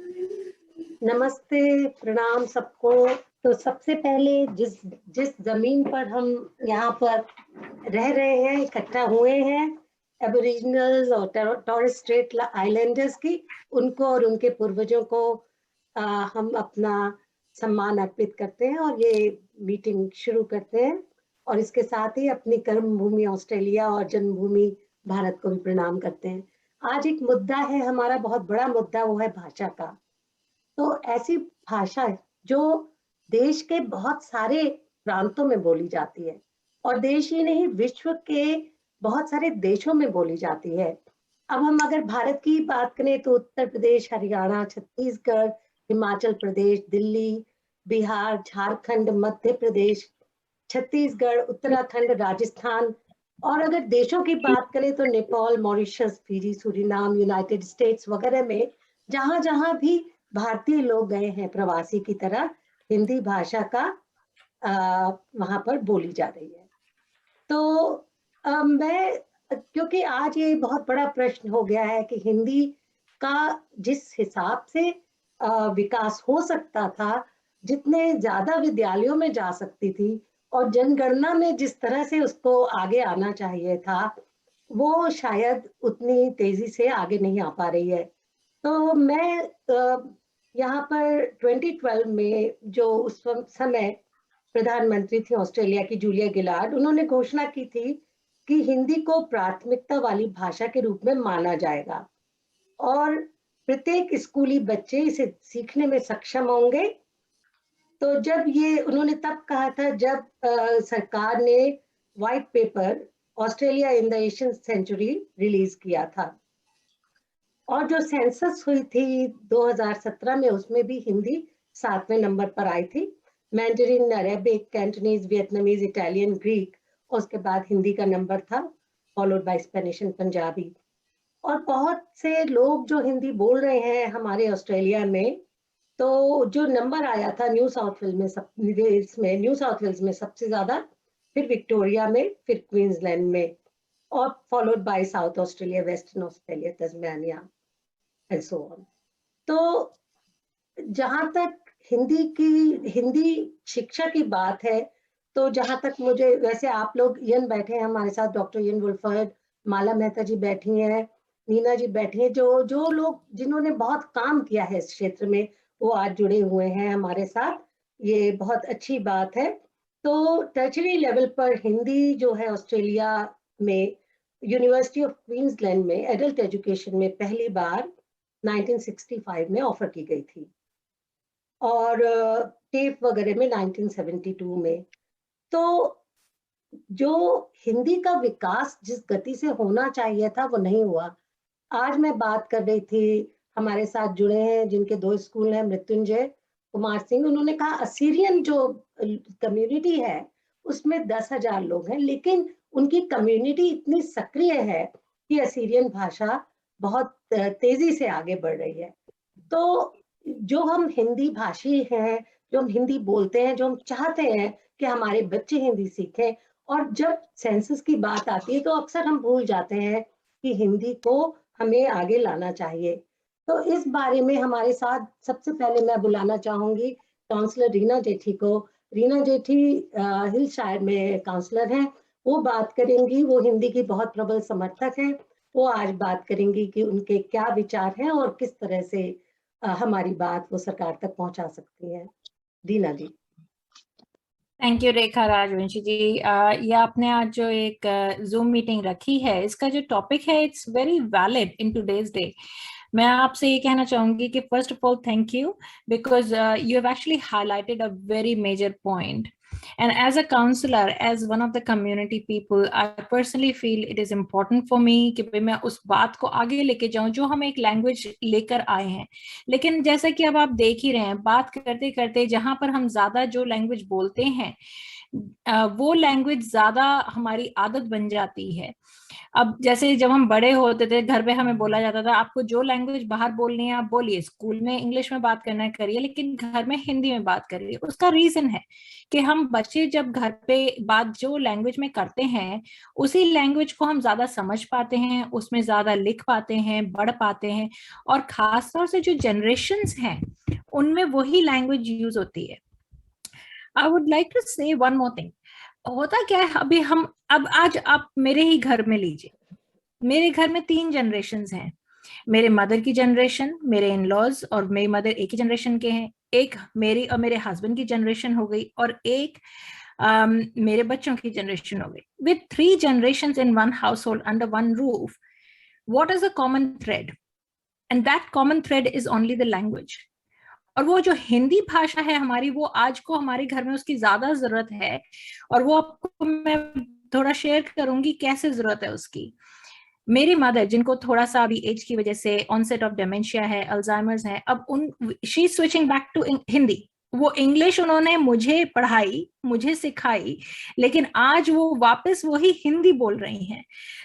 नमस्ते, प्रणाम सबको। तो सबसे पहले जिस जिस जमीन पर हम यहाँ पर रह रहे हैं, इकट्ठा हुए हैं, एबोरिजिनल्स और टॉरेस स्ट्रेट आइलैंडर्स की, उनको और उनके पूर्वजों को हम अपना सम्मान अर्पित करते हैं और ये मीटिंग शुरू करते हैं। और इसके साथ ही अपनी कर्म भूमि ऑस्ट्रेलिया और जन्मभूमि भारत को भी प्रणाम करते हैं। आज एक मुद्दा है हमारा, बहुत बड़ा मुद्दा, वो है भाषा का। तो ऐसी भाषा जो देश के बहुत सारे प्रांतों में बोली जाती है, और देश ही नहीं, विश्व के बहुत सारे देशों में बोली जाती है। अब हम अगर भारत की बात करें तो उत्तर प्रदेश, हरियाणा, छत्तीसगढ़, हिमाचल प्रदेश, दिल्ली, बिहार, झारखंड, मध्य प्रदेश, छत्तीसगढ़, उत्तराखंड, राजस्थान। और अगर देशों की बात करें तो Nepal, Mauritius, Fiji, Suriname, United states वगैरह में जहां जहां भी भारतीय लोग गए हैं प्रवासी की तरह, हिंदी भाषा का वहां पर बोली जा रही है। तो मैं, क्योंकि आज ये बहुत बड़ा प्रश्न हो गया है कि हिंदी का जिस हिसाब से विकास हो सकता था, जितने ज्यादा विद्यालयों में जा सकती थी और जनगणना में जिस तरह से उसको आगे आना चाहिए था, वो शायद उतनी तेजी से आगे नहीं आ पा रही है। तो मैं यहाँ पर 2012 में जो उस समय प्रधानमंत्री थी ऑस्ट्रेलिया की, जूलिया गिलार्ड, उन्होंने घोषणा की थी कि हिंदी को प्राथमिकता वाली भाषा के रूप में माना जाएगा और प्रत्येक स्कूली बच्चे इसे सीखने में सक्षम होंगे। तो जब ये उन्होंने तब कहा था जब सरकार ने white paper Australia in the Asian century release किया था, और जो सेंसस हुई थी 2017 में, उसमें भी हिंदी 7वें नंबर पर आई थी। Mandarin, Arabic, Cantonese, Vietnamese, Italian, Greek, और उसके बाद हिंदी का नंबर था, followed by Spanish and Punjabi. और बहुत से लोग जो हिंदी बोल रहे हैं हमारे ऑस्ट्रेलिया में, तो जो नंबर आया था न्यू साउथ वेल्स में, न्यू साउथ वेल्स में सबसे ज्यादा, फिर विक्टोरिया में, फिर क्वींसलैंड में, और followed by south Australia, western Australia, Tasmania and so on. तो जहां तक हिंदी शिक्षा की बात है, तो जहां तक मुझे, वैसे आप लोग यन बैठे हैं हमारे साथ, डॉक्टर यन वुल्फर्ड, माला मेहता जी बैठी हैं, नीना जी बैठी हैं, जो लोग जिन्होंने बहुत काम किया है इस क्षेत्र में, वो आज जुड़े हुए हैं हमारे साथ। ये बहुत अच्छी बात है। तो टर्शरी लेवल पर हिंदी जो है ऑस्ट्रेलिया में, यूनिवर्सिटी ऑफ क्वींसलैंड में एडल्ट एजुकेशन में पहली बार 1965 में ऑफर की गई थी, और टेप वगैरह में 1972 में। तो जो हिंदी का विकास जिस गति से होना चाहिए था, वो नहीं हुआ। आज मैं बात कर रही थी, हमारे साथ जुड़े हैं जिनके 2 स्कूल हैं, मृत्युंजय कुमार सिंह, उन्होंने कहा असीरियन जो कम्युनिटी है उसमें 10,000 लोग हैं, लेकिन उनकी कम्युनिटी इतनी सक्रिय है कि असीरियन भाषा बहुत तेजी से आगे बढ़ रही है। तो जो हम हिंदी भाषी हैं, जो हम हिंदी बोलते हैं, जो हम चाहते हैं कि हमारे बच्चे हिंदी सीखें, और जब सेंसस की बात आती है तो अक्सर हम भूल जाते हैं कि हिंदी को हमें आगे लाना चाहिए। तो इस बारे में हमारे साथ सबसे पहले मैं बुलाना चाहूंगी काउंसलर रीना जेठी को। रीना जेठी हिलशायर में काउंसलर हैं, वो बात करेंगी, वो हिंदी की बहुत प्रबल समर्थक हैं। वो आज बात करेंगी कि उनके क्या विचार हैं और किस तरह से हमारी बात वो सरकार तक पहुंचा सकती है। दीना जी। थैंक यू रेखा राजवंशी जी। ये आपने आज जो एक जूम मीटिंग रखी है, इसका जो टॉपिक है, it's very valid in today's day. मैं आपसे ये कहना चाहूंगी कि first of all thank you, because you have actually highlighted a very major point. And as a counselor, as one of the community people, I personally feel it is important for me कि भाई मैं उस बात को आगे लेके जाऊं जो हम एक लैंग्वेज लेकर आए हैं. लेकिन जैसा कि अब आप देख ही रहे हैं, बात करते करते जहां पर हम ज्यादा जो लैंग्वेज बोलते हैं, वो लैंग्वेज ज्यादा हमारी आदत बन जाती है. अब जैसे जब हम बड़े होते थे, घर पे हमें बोला जाता था आपको जो लैंग्वेज बाहर बोलनी है आप बोलिए, स्कूल में इंग्लिश में बात करना है करिए, लेकिन घर में हिंदी में बात करिए। उसका रीजन है कि हम बच्चे जब घर पे बात जो लैंग्वेज में करते हैं, उसी लैंग्वेज को हम ज्यादा समझ पाते हैं, उसमें ज्यादा लिख पाते हैं, बढ़ पाते हैं, और खासतौर से जो जनरेशन्स हैं उनमें वही लैंग्वेज यूज होती है। आई वुड लाइक टू से वन मोर थिंग। होता क्या है, अभी हम अब आज आप मेरे ही घर में लीजिए, मेरे घर में 3 जनरेशन्स हैं। मेरे मदर की जनरेशन, मेरे इन लॉज और मेरी मदर एक ही जनरेशन के हैं, एक मेरी और मेरे हस्बैंड की जनरेशन हो गई, और एक मेरे बच्चों की जनरेशन हो गई। With 3 generations in one household under one roof, what is the common thread? And that common thread is only the language. और वो जो हिंदी भाषा है हमारी, वो आज को हमारे घर में उसकी ज्यादा जरूरत है, और वो आपको मैं थोड़ा शेयर करूंगी कैसे जरूरत है उसकी। मेरी मदर, जिनको थोड़ा सा अभी एज की वजह से ऑनसेट ऑफ डेमेंशिया है, अल्जाइमर्स है, अब उन she switching back to Hindi. वो इंग्लिश उन्होंने मुझे पढ़ाई, मुझे सिखाई, लेकिन आज वो वापस वही हिंदी बोल रही हैं।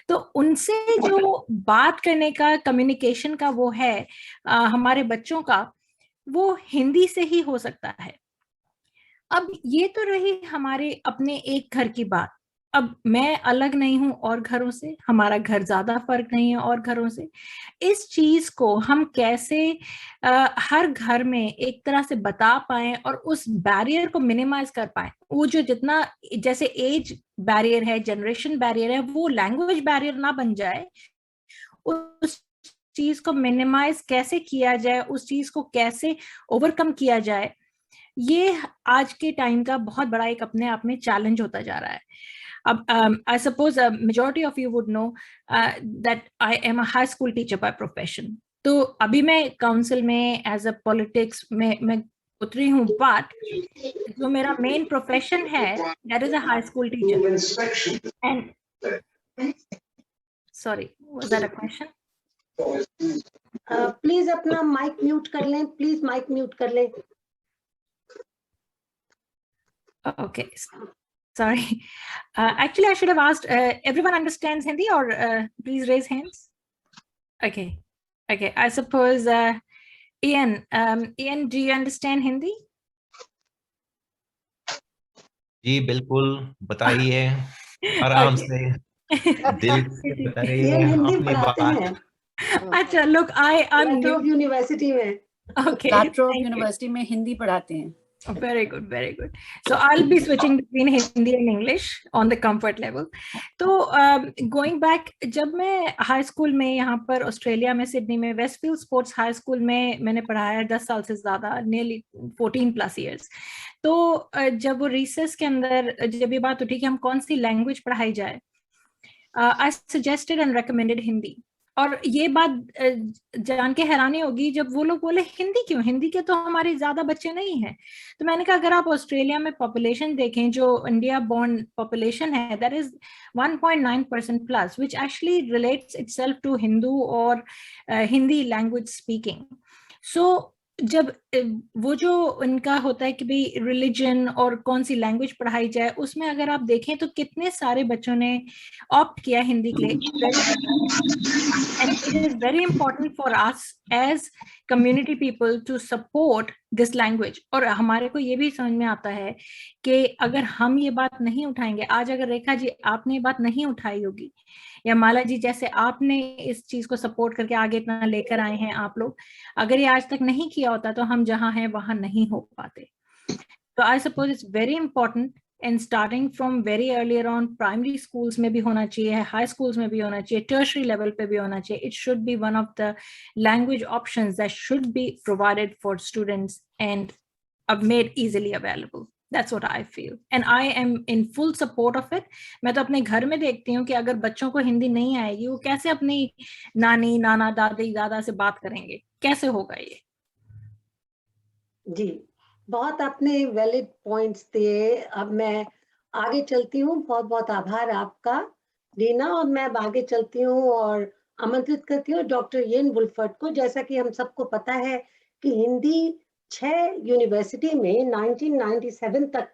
तो उनसे जो बात करने का, कम्युनिकेशन का वो है हमारे बच्चों का, वो हिंदी से ही हो सकता है। अब ये तो रही हमारे अपने एक घर की बात। अब मैं अलग नहीं हूं और घरों से, हमारा घर ज्यादा फर्क नहीं है और घरों से। इस चीज को हम कैसे हर घर में एक तरह से बता पाए और उस बैरियर को मिनिमाइज कर पाए, वो जो जितना जैसे एज बैरियर है, जनरेशन बैरियर है, वो लैंग्वेज बैरियर ना बन जाए। उस चीज को मिनिमाइज कैसे किया जाए, उस चीज को कैसे ओवरकम किया जाए, ये आज के टाइम का बहुत बड़ा एक अपने आप में चैलेंज होता जा रहा है। अब I suppose majority of you would know that I am a high school teacher by profession. तो अभी मैं काउंसिल में एज अ पॉलिटिक्स में मैं उतरी हूँ, बट जो मेरा मेन प्रोफेशन है that is a high school teacher. And sorry, was that a question? Please अपना माइक म्यूट कर लें, प्लीज माइक म्यूट कर लें। Okay, sorry. Actually, I should have asked, everyone understands Hindi, or please raise hands? Okay, okay. I suppose, Ian, Ian, do you understand Hindi? जी बिल्कुल, बताइए आराम से, दिल से ये बताइए हिंदी अपनी पढ़ाते बात। हैं अच्छा, look, I am new. University में। Okay, La Trobe thank you. University में हिंदी पढ़ाते हैं। Oh, very good, very good. So I'll be switching between Hindi and English on the comfort level. तो going back, जब मैं हाई स्कूल में यहाँ पर ऑस्ट्रेलिया में सिडनी में वेस्टफील्ड स्पोर्ट्स हाई स्कूल में मैंने पढ़ाया 10 साल से ज्यादा, nearly 14+ years। तो जब वो रिसेस के अंदर जब ये बात उठी कि हम कौन सी लैंग्वेज पढ़ाई जाए, I suggested and recommended Hindi. और ये बात जान के हैरानी होगी जब वो लोग बोले हिंदी क्यों, हिंदी के तो हमारे ज्यादा बच्चे नहीं हैं। तो मैंने कहा अगर आप ऑस्ट्रेलिया में पॉपुलेशन देखें, जो इंडिया बोर्न पॉपुलेशन है that is 1.9% plus, which actually relates itself to Hindu और हिंदी लैंग्वेज स्पीकिंग। सो जब वो जो उनका होता है कि भाई रिलीजन और कौन सी लैंग्वेज पढ़ाई जाए, उसमें अगर आप देखें तो कितने सारे बच्चों ने ऑप्ट किया हिंदी के लिए। And it is very important for us as community people to support this language। और हमारे को ये भी समझ में आता है कि अगर हम ये बात नहीं उठाएंगे, आज अगर रेखा जी आपने ये बात नहीं उठाई होगी, या माला जी जैसे आपने इस चीज को सपोर्ट करके आगे इतना लेकर आए हैं आप लोग, अगर ये आज तक नहीं किया होता तो हम जहां हैं वहां नहीं हो पाते। तो I suppose it's very important, and starting from very earlier on, primary schools में भी होना चाहिए, हाई स्कूल्स में भी होना चाहिए, टर्शरी लेवल पे भी होना चाहिए। It should be one of the language options that should be provided for students and made easily available. That's what I feel, and I am in full support of it। मैं तो अपने घर में देखती हूँ कि अगर बच्चों को हिंदी नहीं आएगी, वो कैसे अपनी नानी, नाना, दादी, दादा से बात करेंगे, कैसे होगा ये? जी, बहुत आपने वैलिड पॉइंट्स दिए। अब मैं आगे चलती हूँ। बहुत बहुत आभार आपका रीना, और मैं अब आगे चलती हूँ और आमंत्रित करती हूँ डॉक्टर इयन वुलफर्ड को। जैसा कि हम सबको पता है कि हिंदी 6 यूनिवर्सिटी में 1997 तक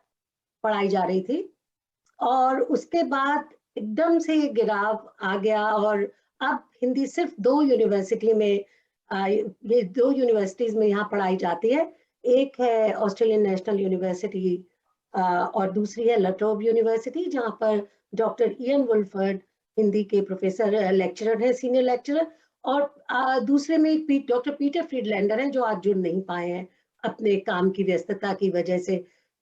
पढ़ाई जा रही थी, और उसके बाद एकदम से ये गिराव आ गया और अब हिंदी सिर्फ 2 यूनिवर्सिटी में ये 2 यूनिवर्सिटीज में यहाँ पढ़ाई जाती है। एक है ऑस्ट्रेलियन नेशनल यूनिवर्सिटी और दूसरी है लट्रोब यूनिवर्सिटी, जहाँ पर डॉक्टर इयन वुल्फर्ड हिंदी के प्रोफेसर लेक्चरर है, सीनियर लेक्चरर, और दूसरे में एक डॉक्टर पीटर फ्रीडलैंडर हैं जो आज जुड़ नहीं पाए हैं अपने काम की व्यस्तता की वजह से।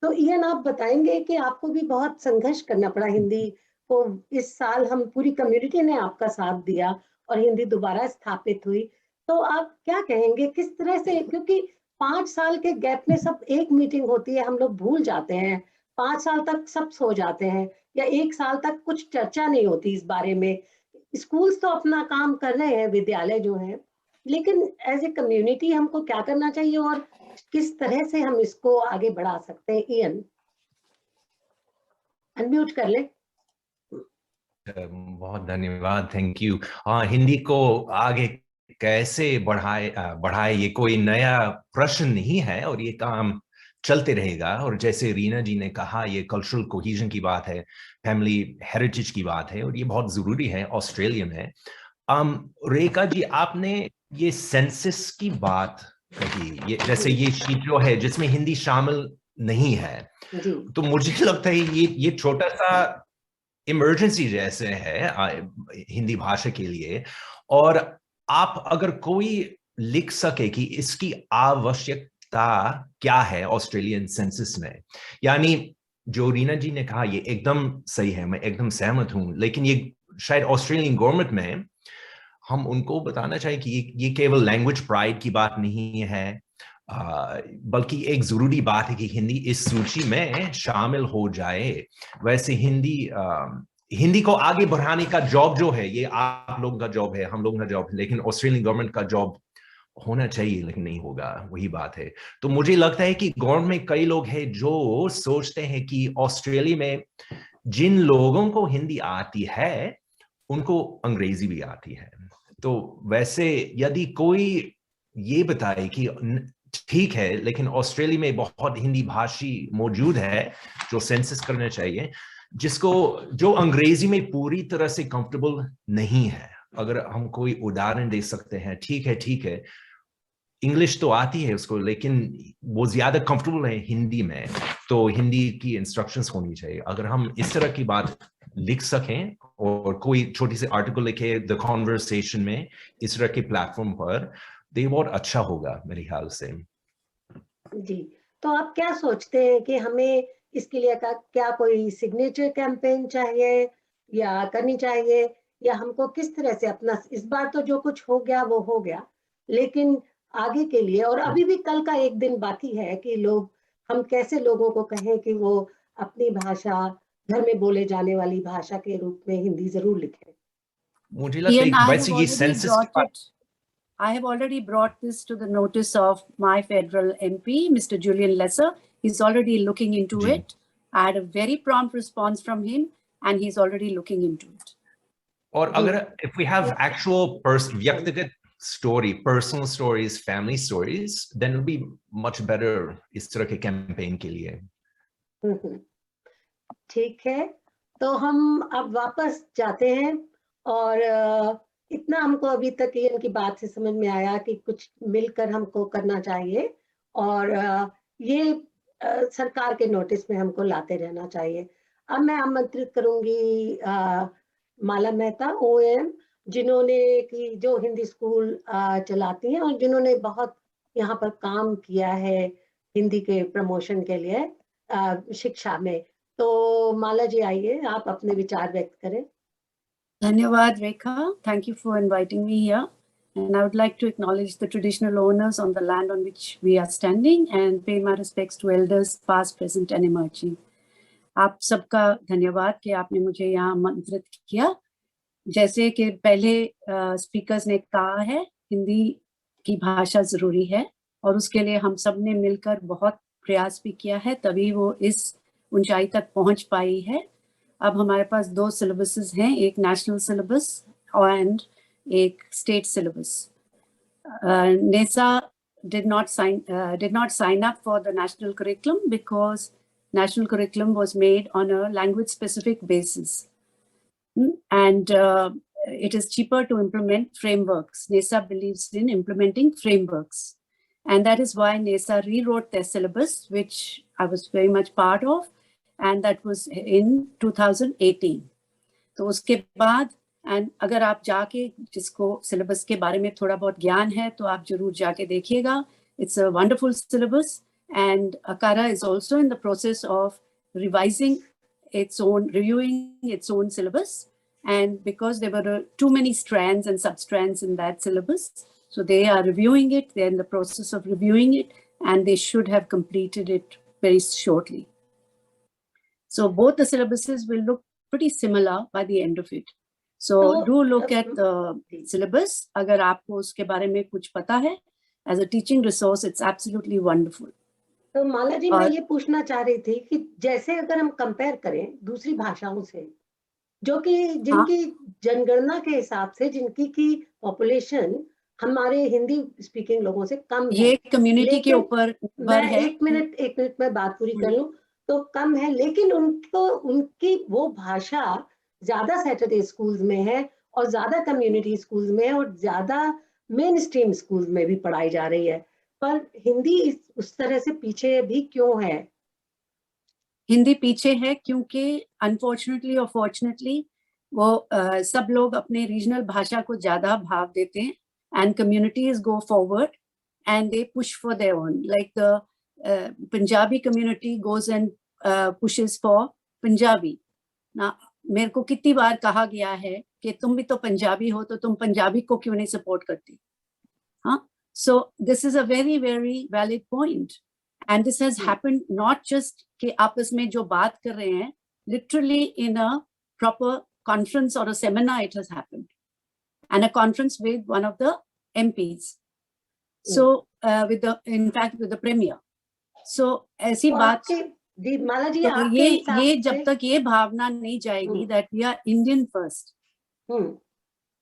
तो इयन, आप बताएंगे कि आपको भी बहुत संघर्ष करना पड़ा हिंदी को। इस साल हम पूरी कम्युनिटी ने आपका साथ दिया और हिंदी दोबारा स्थापित हुई, तो आप क्या कहेंगे किस तरह से, क्योंकि 5 साल के गैप में सब एक मीटिंग होती है, हम लोग भूल जाते हैं, 5 साल तक सब सो जाते हैं या 1 साल तक कुछ चर्चा नहीं होती इस बारे में। स्कूल्स तो अपना काम कर रहे हैं, विद्यालय जो है, लेकिन एज ए कम्युनिटी हमको क्या करना चाहिए और किस तरह से हम इसको आगे बढ़ा सकते हैं? इयन, अनम्यूट कर ले। बहुत धन्यवाद, थैंक यू। हाँ, हिंदी को आगे कैसे बढ़ाए ये कोई नया प्रश्न नहीं है और ये काम चलते रहेगा। और जैसे रीना जी ने कहा, ये कल्चरल कोहेजन की बात है, फैमिली हेरिटेज की बात है और ये बहुत जरूरी है ऑस्ट्रेलिया में। रेखा जी, आपने ये सेंसस की बात कही, ये जैसे ये शीट जो है जिसमें हिंदी शामिल नहीं है, तो मुझे लगता है ये छोटा सा इमरजेंसी जैसे है हिंदी भाषा के लिए। और आप अगर कोई लिख सके कि इसकी आवश्यकता क्या है ऑस्ट्रेलियन सेंसस में, यानी जो रीना जी ने कहा ये एकदम सही है, मैं एकदम सहमत हूं, लेकिन ये शायद ऑस्ट्रेलियन गवर्नमेंट में हम उनको बताना चाहिए कि ये केवल लैंग्वेज प्राइड की बात नहीं है, बल्कि एक जरूरी बात है कि हिंदी इस सूची में शामिल हो जाए। वैसे हिंदी को आगे बढ़ाने का जॉब जो है, ये आप लोगों का जॉब है, हम लोगों का जॉब है, लेकिन ऑस्ट्रेलियन गवर्नमेंट का जॉब होना चाहिए, लेकिन नहीं होगा, वही बात है। तो मुझे लगता है कि गवर्नमेंट में कई लोग हैं जो सोचते हैं कि ऑस्ट्रेलिया में जिन लोगों को हिंदी आती है उनको अंग्रेजी भी आती है। तो वैसे यदि कोई ये बताए कि ठीक है, लेकिन ऑस्ट्रेलिया में बहुत हिंदी भाषी मौजूद है जो सेंसस करना चाहिए, जो अंग्रेजी में पूरी तरह से कंफर्टेबल नहीं है, अगर हम कोई उदाहरण दे सकते हैं, ठीक है इंग्लिश तो आती है उसको, लेकिन वो ज्यादा कंफर्टेबल है हिंदी में, तो हिंदी की इंस्ट्रक्शंस होनी चाहिए। अगर हम इस तरह की बात लिख सकें और कोई छोटी सी आर्टिकल लिखे द कॉन्वर्सेशन में इस तरह के प्लेटफॉर्म पर, तो ये बहुत अच्छा होगा मेरे ख्याल से। जी, तो आप क्या सोचते हैं कि हमें इसके लिए क्या कोई सिग्नेचर कैंपेन चाहिए या करनी चाहिए, या हमको किस तरह से अपना, इस बार तो जो कुछ हो गया वो हो गया, लेकिन आगे के लिए, और अभी भी कल का एक दिन बाकी है कि हम कैसे लोगों को कहें कि वो अपनी भाषा, घर में बोले जाने वाली भाषा के रूप में हिंदी जरूर लिखें। मुझे लगता है वैसे ये census, I have already brought this to the notice of my federal MP, Mr. Julian Lesser. He's already looking into it. I had a very prompt response from him, and he's already looking into it. और अगर if we have actual व्यक्तिगत story, personal stories, family stories, then it'll be much better इस तरह के campaign के लिए। ठीक है, तो हम अब वापस जाते हैं, और इतना हमको अभी तक इनकी बात से समझ में आया कि कुछ मिलकर हमको करना चाहिए, और ये सरकार के नोटिस में हमको लाते रहना चाहिए। अब मैं आमंत्रित करूंगी माला मेहता, OAM, जिन्होंने कि जो हिंदी स्कूल चलाती हैं और जिन्होंने बहुत यहाँ पर काम किया है हिंदी के प्रमोशन के लिए शिक्षा में। तो माला जी, आइए, आप अपने विचार व्यक्त करें। धन्यवाद रेखा, thank you for inviting me here, and I would like to acknowledge the traditional owners on the land on which we are standing and pay my respects to elders past, present and emerging. आप सबका धन्यवाद कि आपने मुझे यहाँ आमंत्रित किया। जैसे कि पहले स्पीकर्स ने कहा है, हिंदी की भाषा जरूरी है और उसके लिए हम सब ने मिलकर बहुत प्रयास भी किया है, तभी वो इस ऊंचाई तक पहुंच पाई है। अब हमारे पास 2 सिलेबसेस हैं, एक नेशनल सिलेबस और एक state syllabus. NESA did not sign up for the national curriculum because national curriculum was made on a language specific basis. and it is cheaper to implement frameworks. NESA believes in implementing frameworks. And that is why NESA rewrote their syllabus, which I was very much part of, and that was in 2018. तो उसके बाद, and अगर आप जाके जिसको syllabus के बारे में थोड़ा बहुत ज्ञान है तो आप जरूर जाके देखिएगा. It's a wonderful syllabus, and ACARA is also in the process of revising its own, reviewing its own syllabus. And because there were too many strands and substrands in that syllabus, so they are reviewing it. They're in the process of reviewing it, and they should have completed it very shortly. So both the syllabuses will look pretty similar by the end of it. So do look at the syllabus. अगर आपको उसके बारे में कुछ पता है, as a teaching resource, it's absolutely wonderful. तो माला जी, मैं ये पूछना चाह रही थी कि जैसे अगर हम कंपेयर करें दूसरी भाषाओं से, जो कि जिनकी जनगणना के हिसाब से जिनकी की पॉपुलेशन हमारे हिंदी स्पीकिंग लोगों से कम है, ये कम्युनिटी के ऊपर है. एक मिनट में बात पूरी कर लूं, तो कम है, लेकिन उनको उनकी वो भाषा ज्यादा सैटरडे स्कूल्स में है और ज्यादा कम्युनिटी स्कूल्स में है और ज्यादा मेन स्ट्रीम स्कूल्स में भी पढ़ाई जा रही है. पर हिंदी उस तरह से पीछे भी क्यों है? हिंदी पीछे है क्योंकि अनफॉर्चुनेटली और फॉर्चुनेटली वो सब लोग अपने रीजनल भाषा को ज्यादा भाव देते हैं, and communities go forward and they push for their own. Like the Punjabi community goes and pushes for Punjabi. ना मेरे को कितनी बार कहा गया है कि तुम भी तो पंजाबी हो, तो तुम पंजाबी को क्यों नहीं सपोर्ट करती? हाँ, so this is a very very valid point, and this has happened not just कि आपस में जो बात कर रहे हैं, literally in a proper conference or a seminar it has happened, and a conference with one of the MPs. So in fact with the premier. So ऐसी बात माला जी, तो ये जब तक ये भावना नहीं जाएगी that we are Indian first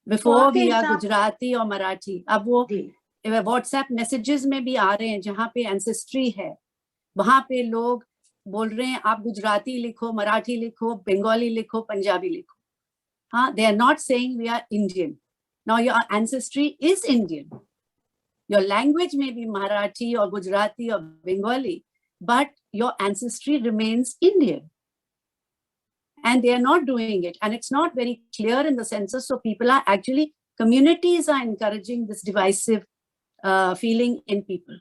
before we are Gujarati और मराठी. अब वो व्हाट्सएप मैसेजेस में भी आ रहे हैं जहाँ पे एंसेस्ट्री है, वहां पे लोग बोल रहे हैं आप गुजराती लिखो, मराठी लिखो, बंगाली लिखो, पंजाबी लिखो. हाँ, they are not saying we are Indian. Now your ancestry is Indian. Your language may be Marathi or Gujarati or Bengali, but your ancestry remains Indian. And they are not doing it. And it's not very clear in the census. So people are actually, communities are encouraging this divisive feeling in people.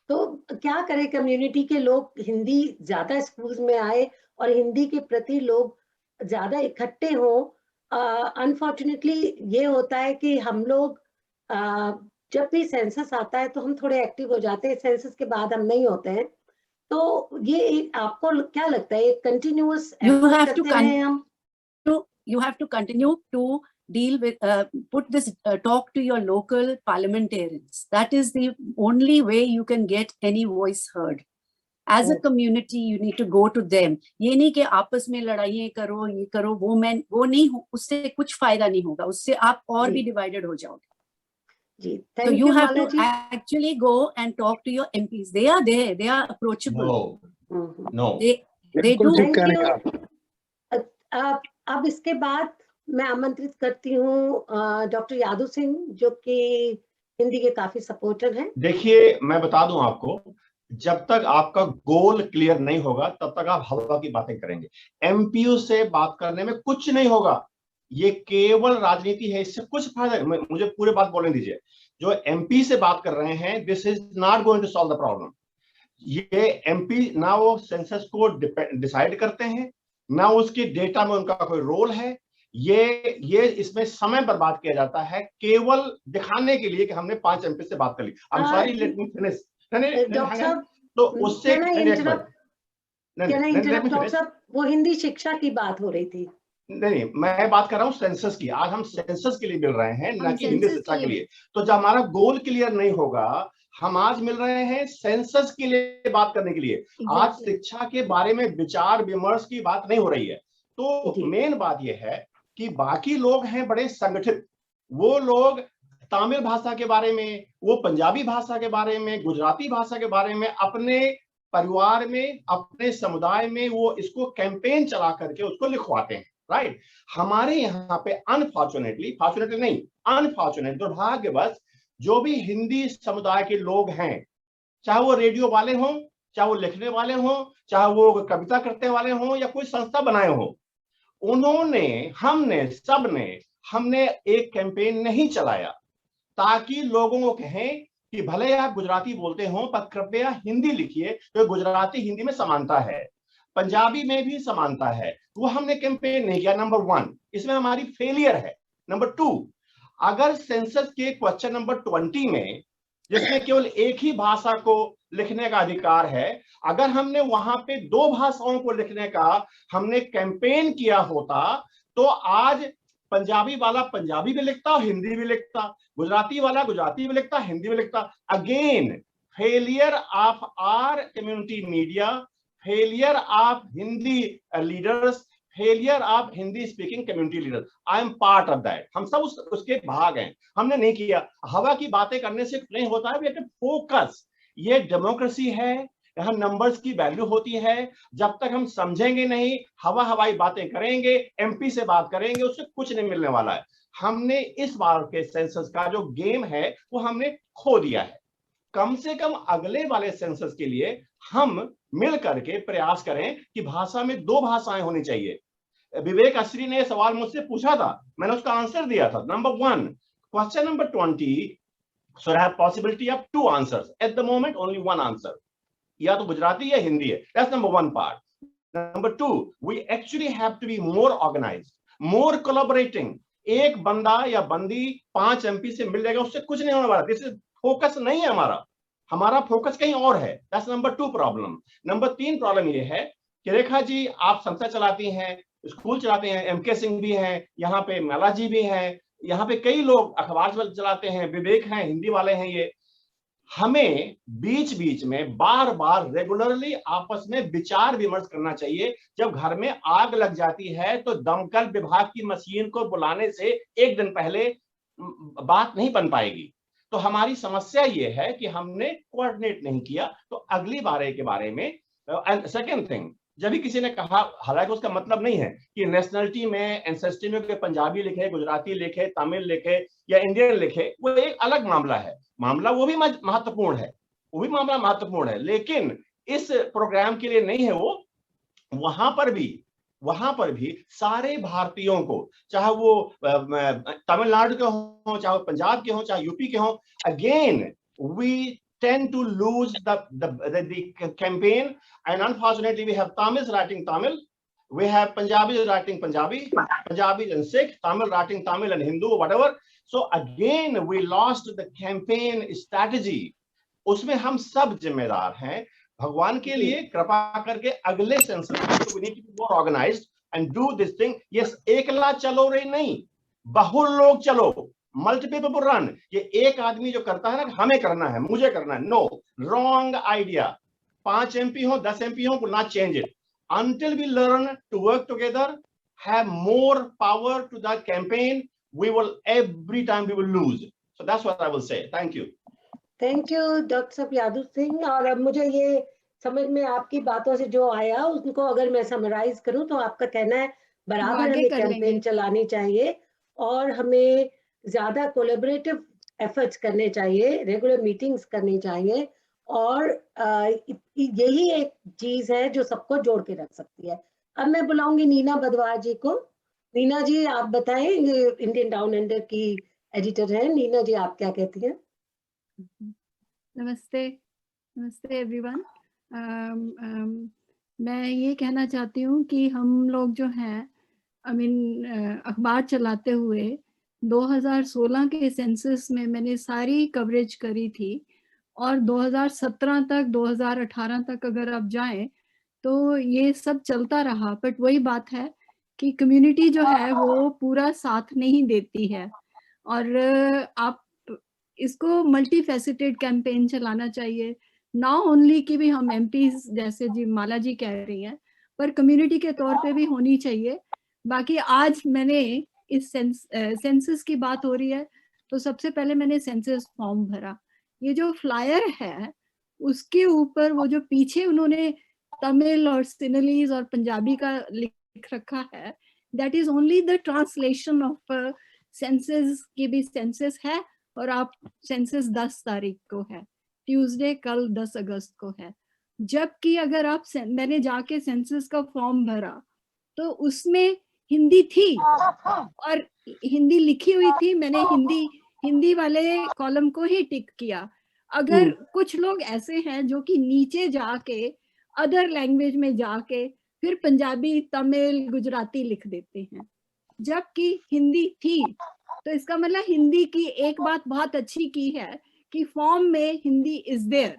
तो क्या करें, community के लोग हिंदी ज्यादा schools में आए और हिंदी के प्रति लोग ज्यादा इकट्ठे हों. अनफॉर्चुनेटली ये होता है कि हम लोग जब भी सेंसस आता है तो हम थोड़े एक्टिव हो जाते हैं, सेंसस के बाद हम नहीं होते हैं. तो ये आपको क्या लगता है, एक continuous you have to continue to deal with, put this talk to your local parliamentarians. That is the only way you can get any voice heard. As a community, you need to go to them. ये नहीं कि आपस में लड़ाइयाँ करो, ये करो, वो नहीं, उससे कुछ फायदा नहीं होगा, उससे आप और भी divided हो जाओगे. So you have to actually go and talk to your MPs. They are there. They are approachable. No. They do. अब इसके बाद मैं आमंत्रित करती हूँ डॉक्टर यादव सिंह, जो कि हिंदी के काफी सपोर्टर हैं. देखिए, मैं बता दूं आपको, जब तक आपका गोल क्लियर नहीं होगा तब तक आप हवा की बातें करेंगे. एमपीयू से बात करने में कुछ नहीं होगा. ये केवल राजनीति है, इससे कुछ फायदा. मुझे पूरी बात बोलने दीजिए. जो एमपी से बात कर रहे हैं, this is not going to solve the problem. ये एमपी ना वो सेंसस को डिसाइड करते हैं, ना उसकी डेटा में उनका कोई रोल है. ये इसमें समय बर्बाद किया जाता है केवल दिखाने के लिए कि हमने 5 एमपी से बात कर ली. I am sorry, let me finish. तो उससे वो हिंदी शिक्षा की बात हो रही थी. नहीं, मैं बात कर रहा हूँ सेंसस की. आज हम सेंसस के लिए मिल रहे हैं, ना कि हिंदी शिक्षा के लिए. तो जब हमारा गोल क्लियर नहीं होगा, हम आज मिल रहे हैं सेंसस के लिए बात करने के लिए. आज शिक्षा के बारे में विचार विमर्श की बात नहीं हो रही है. तो मेन बात यह है कि बाकी लोग हैं बड़े संगठित. वो लोग तमिल भाषा के बारे में, वो पंजाबी भाषा के बारे में, गुजराती भाषा के बारे में अपने परिवार में, अपने समुदाय में वो इसको कैंपेन चला करके उसको लिखवाते हैं. राइट। हमारे यहाँ पे अनफॉर्चुनेटली, फॉर्चुनेटली नहीं, अनफॉर्चुनेट, दुर्भाग्यवश जो भी हिंदी समुदाय के लोग हैं, चाहे वो रेडियो वाले हों, चाहे वो लिखने वाले हों, चाहे वो कविता करने वाले हों, या कोई संस्था बनाए हों, उन्होंने, हमने एक कैंपेन नहीं चलाया ताकि लोगों को कहें कि भले आप गुजराती बोलते हो पर कृपया हिंदी लिखिए, तो गुजराती हिंदी में समानता है, पंजाबी में भी समानता है। वो हमने कैंपेन नहीं किया, नंबर 1, इसमें हमारी फेलियर है। नंबर 2, अगर सेंसस के क्वेश्चन नंबर 20 में, जिसमें केवल एक ही भाषा को लिखने का अधिकार है, अगर हमने वहां पे 2 भाषाओं को लिखने का हमने कैंपेन किया होता, तो आज पंजाबी वाला पंजाबी भी लिखता, हिंदी भी लिखता, गुजराती वाला गुजराती भी लिखता, हिंदी भी लिखता। Again failure of our community media, failure of Hindi leaders, failure of Hindi speaking community leaders. I am part of that. हम सब उसके भाग हैं, हमने नहीं किया। हवा की बातें करने से नहीं होता है, वी हैव टू फोकस। ये डेमोक्रेसी है, यहाँ नंबर्स की वैल्यू होती है। जब तक हम समझेंगे नहीं, हवाई बातें करेंगे, एमपी से बात करेंगे, उससे कुछ नहीं मिलने वाला है। हमने इस बार के सेंसस का जो गेम है वो हमने खो दिया है। कम से कम अगले वाले सेंसस के लिए हम मिल करके प्रयास करें कि भाषा में 2 भाषाएं होनी चाहिए। विवेक अस्री ने सवाल मुझसे पूछा था, मैंने उसका आंसर दिया था। Number 1, question number 20 should have possibility of 2 answers. At the moment, only 1 answer. या तो गुजराती या हिंदी है। That's number 1 part. Number 2, we actually have to be more organized, more collaborating. एक बंदा या बंदी 5 एमपी से मिल जाएगा, उससे कुछ नहीं होने वाला। दिस इज फोकस नहीं है हमारा फोकस कहीं और है। That's number 2 problem. Number 3 problem ये है कि रेखा जी, आप संस्था चलाती हैं, स्कूल चलाते हैं, एमके सिंह भी हैं, यहाँ पे माला जी भी हैं, यहाँ पे कई लोग अखबार चलाते हैं, विवेक हैं, हिंदी वाले हैं। ये हमें बीच बीच में बार बार रेगुलरली आपस में विचार विमर्श करना चाहिए। जब घर में आग लग जाती है तो दमकल विभाग की मशीन को बुलाने से एक दिन पहले बात नहीं बन पाएगी। तो हमारी समस्या ये है कि हमने कोऑर्डिनेट नहीं किया। तो अगली बार के बारे में। एंड सेकेंड थिंग, जब भी किसी ने कहा, हालांकि उसका मतलब नहीं है कि नेशनलिटी में, एंसेस्ट्री में कोई पंजाबी लिखे, गुजराती लिखे, तमिल लिखे या इंडियन लिखे, वो एक अलग मामला है। मामला वो भी महत्वपूर्ण है, वो भी मामला महत्वपूर्ण है, लेकिन इस प्रोग्राम के लिए नहीं है वो। वहां पर भी सारे भारतीयों को, चाहे वो तमिलनाडु के हों, चाहे पंजाब के हों, चाहे यूपी के हों, again we tend to lose the campaign, and unfortunately we have Tamils writing Tamil, we have Punjabis writing Punjabi, Punjabis and Sikh, Tamil writing Tamil and Hindu, whatever. So again we lost the campaign strategy. उसमें हम सब जिम्मेदार हैं। भगवान के लिए कृपा करके अगले census we need to be more organized and do this thing. Yes, एकला चलो रे नहीं, बहुल लोग चलो, मल्टीपल पीपल रन। ये एक आदमी जो करता है ना, हमें करना है, मुझे करना है, नो, रॉन्ग आइडिया। 5 एमपी हो, 10 एमपी हो, not change it until we learn to work together, have more power to that campaign. We will, every time we will lose. So that's what I will say. Thank you. Thank you, doctor Yadav Singh. और अब मुझे ये समझ में आपकी बातों से जो आया, उनको अगर मैं समराइज करूं तो आपका कहना है बराबर हमें कैंपेन चलानी चाहिए और हमें ज्यादा कोलैबोरेटिव एफर्ट्स करने चाहिए, रेगुलर मीटिंग्स करनी चाहिए, और यही एक चीज है जो सबको जोड़ के रख सकती है। अब मैं बुलाऊंगी नीना बदवार जी को। नीना जी, आप बताएं, इंडियन डाउन अंडर की एडिटर हैं। नीना जी, आप क्या कहती हैं? नमस्ते एवरीवन। मैं ये कहना चाहती हूँ कि हम लोग जो हैं, अखबार चलाते हुए 2016 के सेंसस में मैंने सारी कवरेज करी थी, और 2017 तक, 2018 तक अगर आप जाएं तो ये सब चलता रहा। बट वही बात है कि कम्युनिटी जो है वो पूरा साथ नहीं देती है, और आप इसको मल्टी फैसेटेड कैंपेन चलाना चाहिए। ना ओनली कि भी हम एमपीज जैसे जी माला जी कह रही हैं, पर कम्युनिटी के तौर पे भी होनी चाहिए। बाकी आज मैंने इस सेंसस की बात हो रही है तो सबसे पहले मैंने सेंसस फॉर्म भरा। ये जो फ्लायर है उसके ऊपर वो जो पीछे उन्होंने तमिल और सिनलीज और पंजाबी का लिख रखा है, that is only the translation of senses की भी सेंसेस है, और आप सेंसेस 10 तारीख को है, ट्यूसडे कल 10 अगस्त को है। जबकि अगर आप मैंने जाके सेंसस का फॉर्म भरा तो उसमें हिंदी थी और हिंदी लिखी हुई थी, मैंने हिंदी वाले कॉलम को ही टिक किया। अगर कुछ लोग ऐसे हैं जो कि नीचे जाके अदर लैंग्वेज में जाके फिर पंजाबी, तमिल, गुजराती लिख देते हैं, जबकि हिंदी थी। तो इसका मतलब हिंदी की एक बात बहुत अच्छी की है कि फॉर्म में हिंदी इज देयर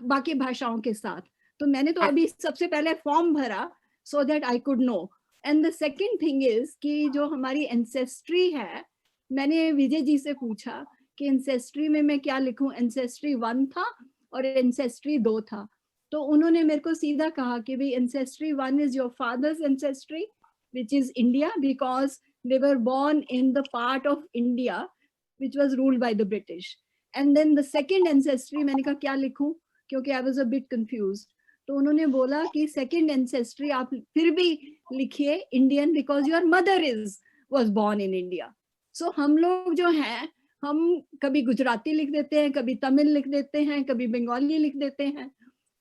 बाकी भाषाओं के साथ। तो मैंने तो अभी सबसे पहले फॉर्म भरा so that I could know. And the second thing is कि जो हमारी एंसेस्ट्री है, मैंने विजय जी से पूछा कि एंसेस्ट्री में मैं क्या लिखूं। एंसेस्ट्री 1 था और एंसेस्ट्री 2 था, तो उन्होंने मेरे को सीधा कहा कि भाई ancestry 1 is your father's ancestry which is India because they were born in the part of India which was ruled by the British. And then the second ancestry मैंने कहा क्या लिखूं, क्योंकि I was a bit confused. तो उन्होंने बोला कि second ancestry आप फिर भी लिखिए Indian because your mother was born in India. So हम लोग जो हैं, हम कभी गुजराती लिख देते हैं, कभी तमिल लिख देते हैं, कभी बंगाली लिख देते हैं।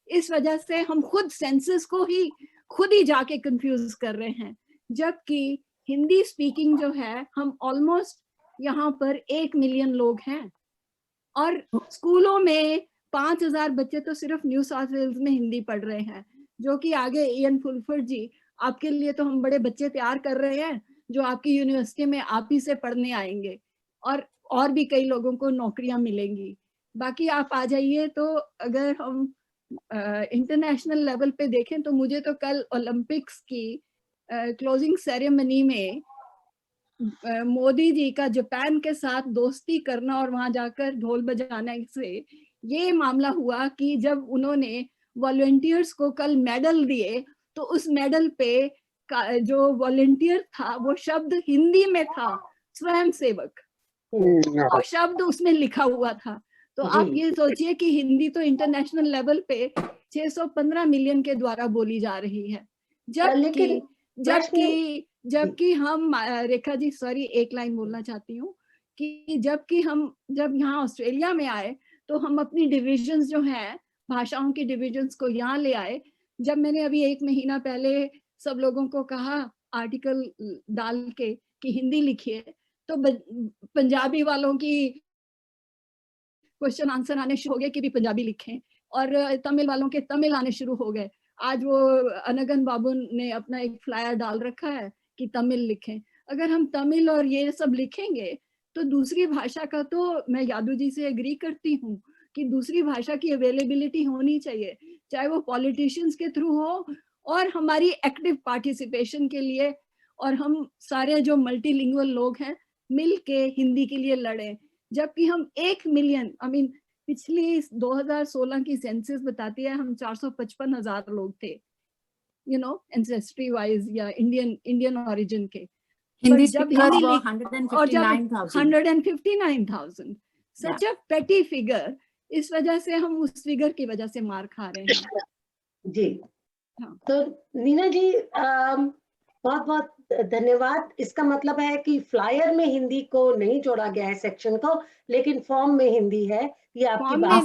इस वजह से हम खुद सेंसस को ही खुद ही जाके कंफ्यूज कर रहे हैं। जबकि हिंदी स्पीकिंग जो है, हम ऑलमोस्ट यहाँ पर 1 मिलियन लोग हैं और स्कूलों में 5000 बच्चे तो सिर्फ न्यू साउथ वेल्स में हिंदी पढ़ रहे हैं, जो कि आगे इयन फुलफुर जी, आपके लिए तो हम बड़े बच्चे तैयार कर रहे हैं जो आपकी यूनिवर्सिटी में आप ही से पढ़ने आएंगे, और भी कई लोगों को नौकरियां मिलेंगी। बाकी आप आ जाइए। तो अगर हम इंटरनेशनल लेवल पे देखें तो मुझे तो कल ओलंपिक्स की क्लोजिंग सेरेमनी में मोदी जी का जापान के साथ दोस्ती करना और वहां जाकर ढोल बजाने से ये मामला हुआ कि जब उन्होंने वॉलंटियर्स को कल मेडल दिए तो उस मेडल पे जो वॉलंटियर था वो शब्द हिंदी में था, स्वयं सेवक, वो शब्द उसमें लिखा हुआ था। तो आप ये सोचिए कि हिंदी तो इंटरनेशनल लेवल पे 615 मिलियन के द्वारा बोली जा रही है, जबकि हम रेखा जी सॉरी एक लाइन बोलना चाहती हूँ कि जब यहाँ ऑस्ट्रेलिया में आए तो हम अपनी डिविजन्स जो हैं, भाषाओं की डिविजन्स को यहाँ ले आए। जब मैंने अभी 1 महीना पहले सब लोगों को कहा आर्टिकल डाल के कि हिंदी लिखिए, तो पंजाबी वालों की क्वेश्चन आंसर आने शुरू हो गए कि भी पंजाबी लिखें, और तमिल वालों के तमिल आने शुरू हो गए। आज वो अनगन बाबू ने अपना एक फ्लायर डाल रखा है कि तमिल लिखें। अगर हम तमिल और ये सब लिखेंगे तो दूसरी भाषा का, तो मैं यादव जी से एग्री करती हूँ कि दूसरी भाषा की अवेलेबिलिटी होनी चाहिए, चाहे वो पॉलिटिशियंस के थ्रू हो और हमारी एक्टिव पार्टिसिपेशन के लिए, और हम सारे जो मल्टीलिंगुअल लोग हैं मिल के हिंदी के लिए लड़ें। जबकि हम 1 मिलियन, पिछली 2016 की सेंसस बताती है हम 455,000 लोग थे, एंसेस्ट्री वाइज या इंडियन ओरिजिन के। Hindi speakers were 159,000 such a petty figure। इस वजह से हम उस फिगर की वजह से मार खा रहे हैं जी। तो नीना जी बहुत बहुत धन्यवाद। इसका मतलब है कि फ्लायर में हिंदी को नहीं जोड़ा गया है सेक्शन को, लेकिन फॉर्म में हिंदी है। ये आपकी बात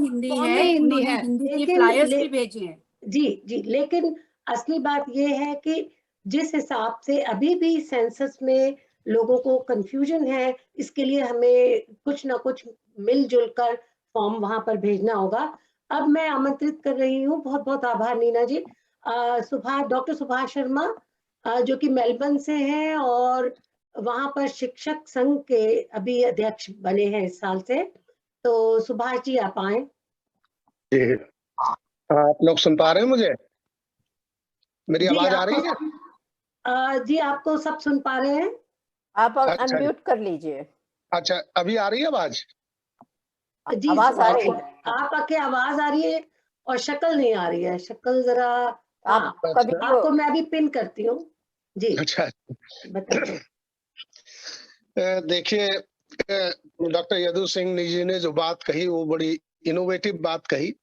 हिंदी है, हिंदी के फ्लायर्स भी भेजे हैं। जी, लेकिन असली बात ये है कि जिस हिसाब से अभी भी सेंसस में लोगों को कंफ्यूजन है, इसके लिए हमें कुछ ना कुछ मिलजुल कर फॉर्म वहां पर भेजना होगा। अब मैं आमंत्रित कर रही हूँ, बहुत बहुत आभार नीना जी, डॉक्टर सुभाष शर्मा जो कि मेलबर्न से हैं और वहां पर शिक्षक संघ के अभी अध्यक्ष बने हैं इस साल से। तो सुभाष जी आप आए। आप लोग सुन पा रहे हैं मुझे? मेरी आवाज आ रही है? जी आपको सब सुन पा रहे हैं। आप अनम्यूट कर लीजिए। अच्छा, अभी आ रही है आवाज? जी आवाज आ रही है, आपकी आवाज आ रही है और शक्ल नहीं आ रही है। शक्ल जरा आपको मैं अभी पिन करती हूँ जी। अच्छा देखिए, डॉक्टर यदु सिंह जी ने जो बात कही वो बड़ी इनोवेटिव बात कही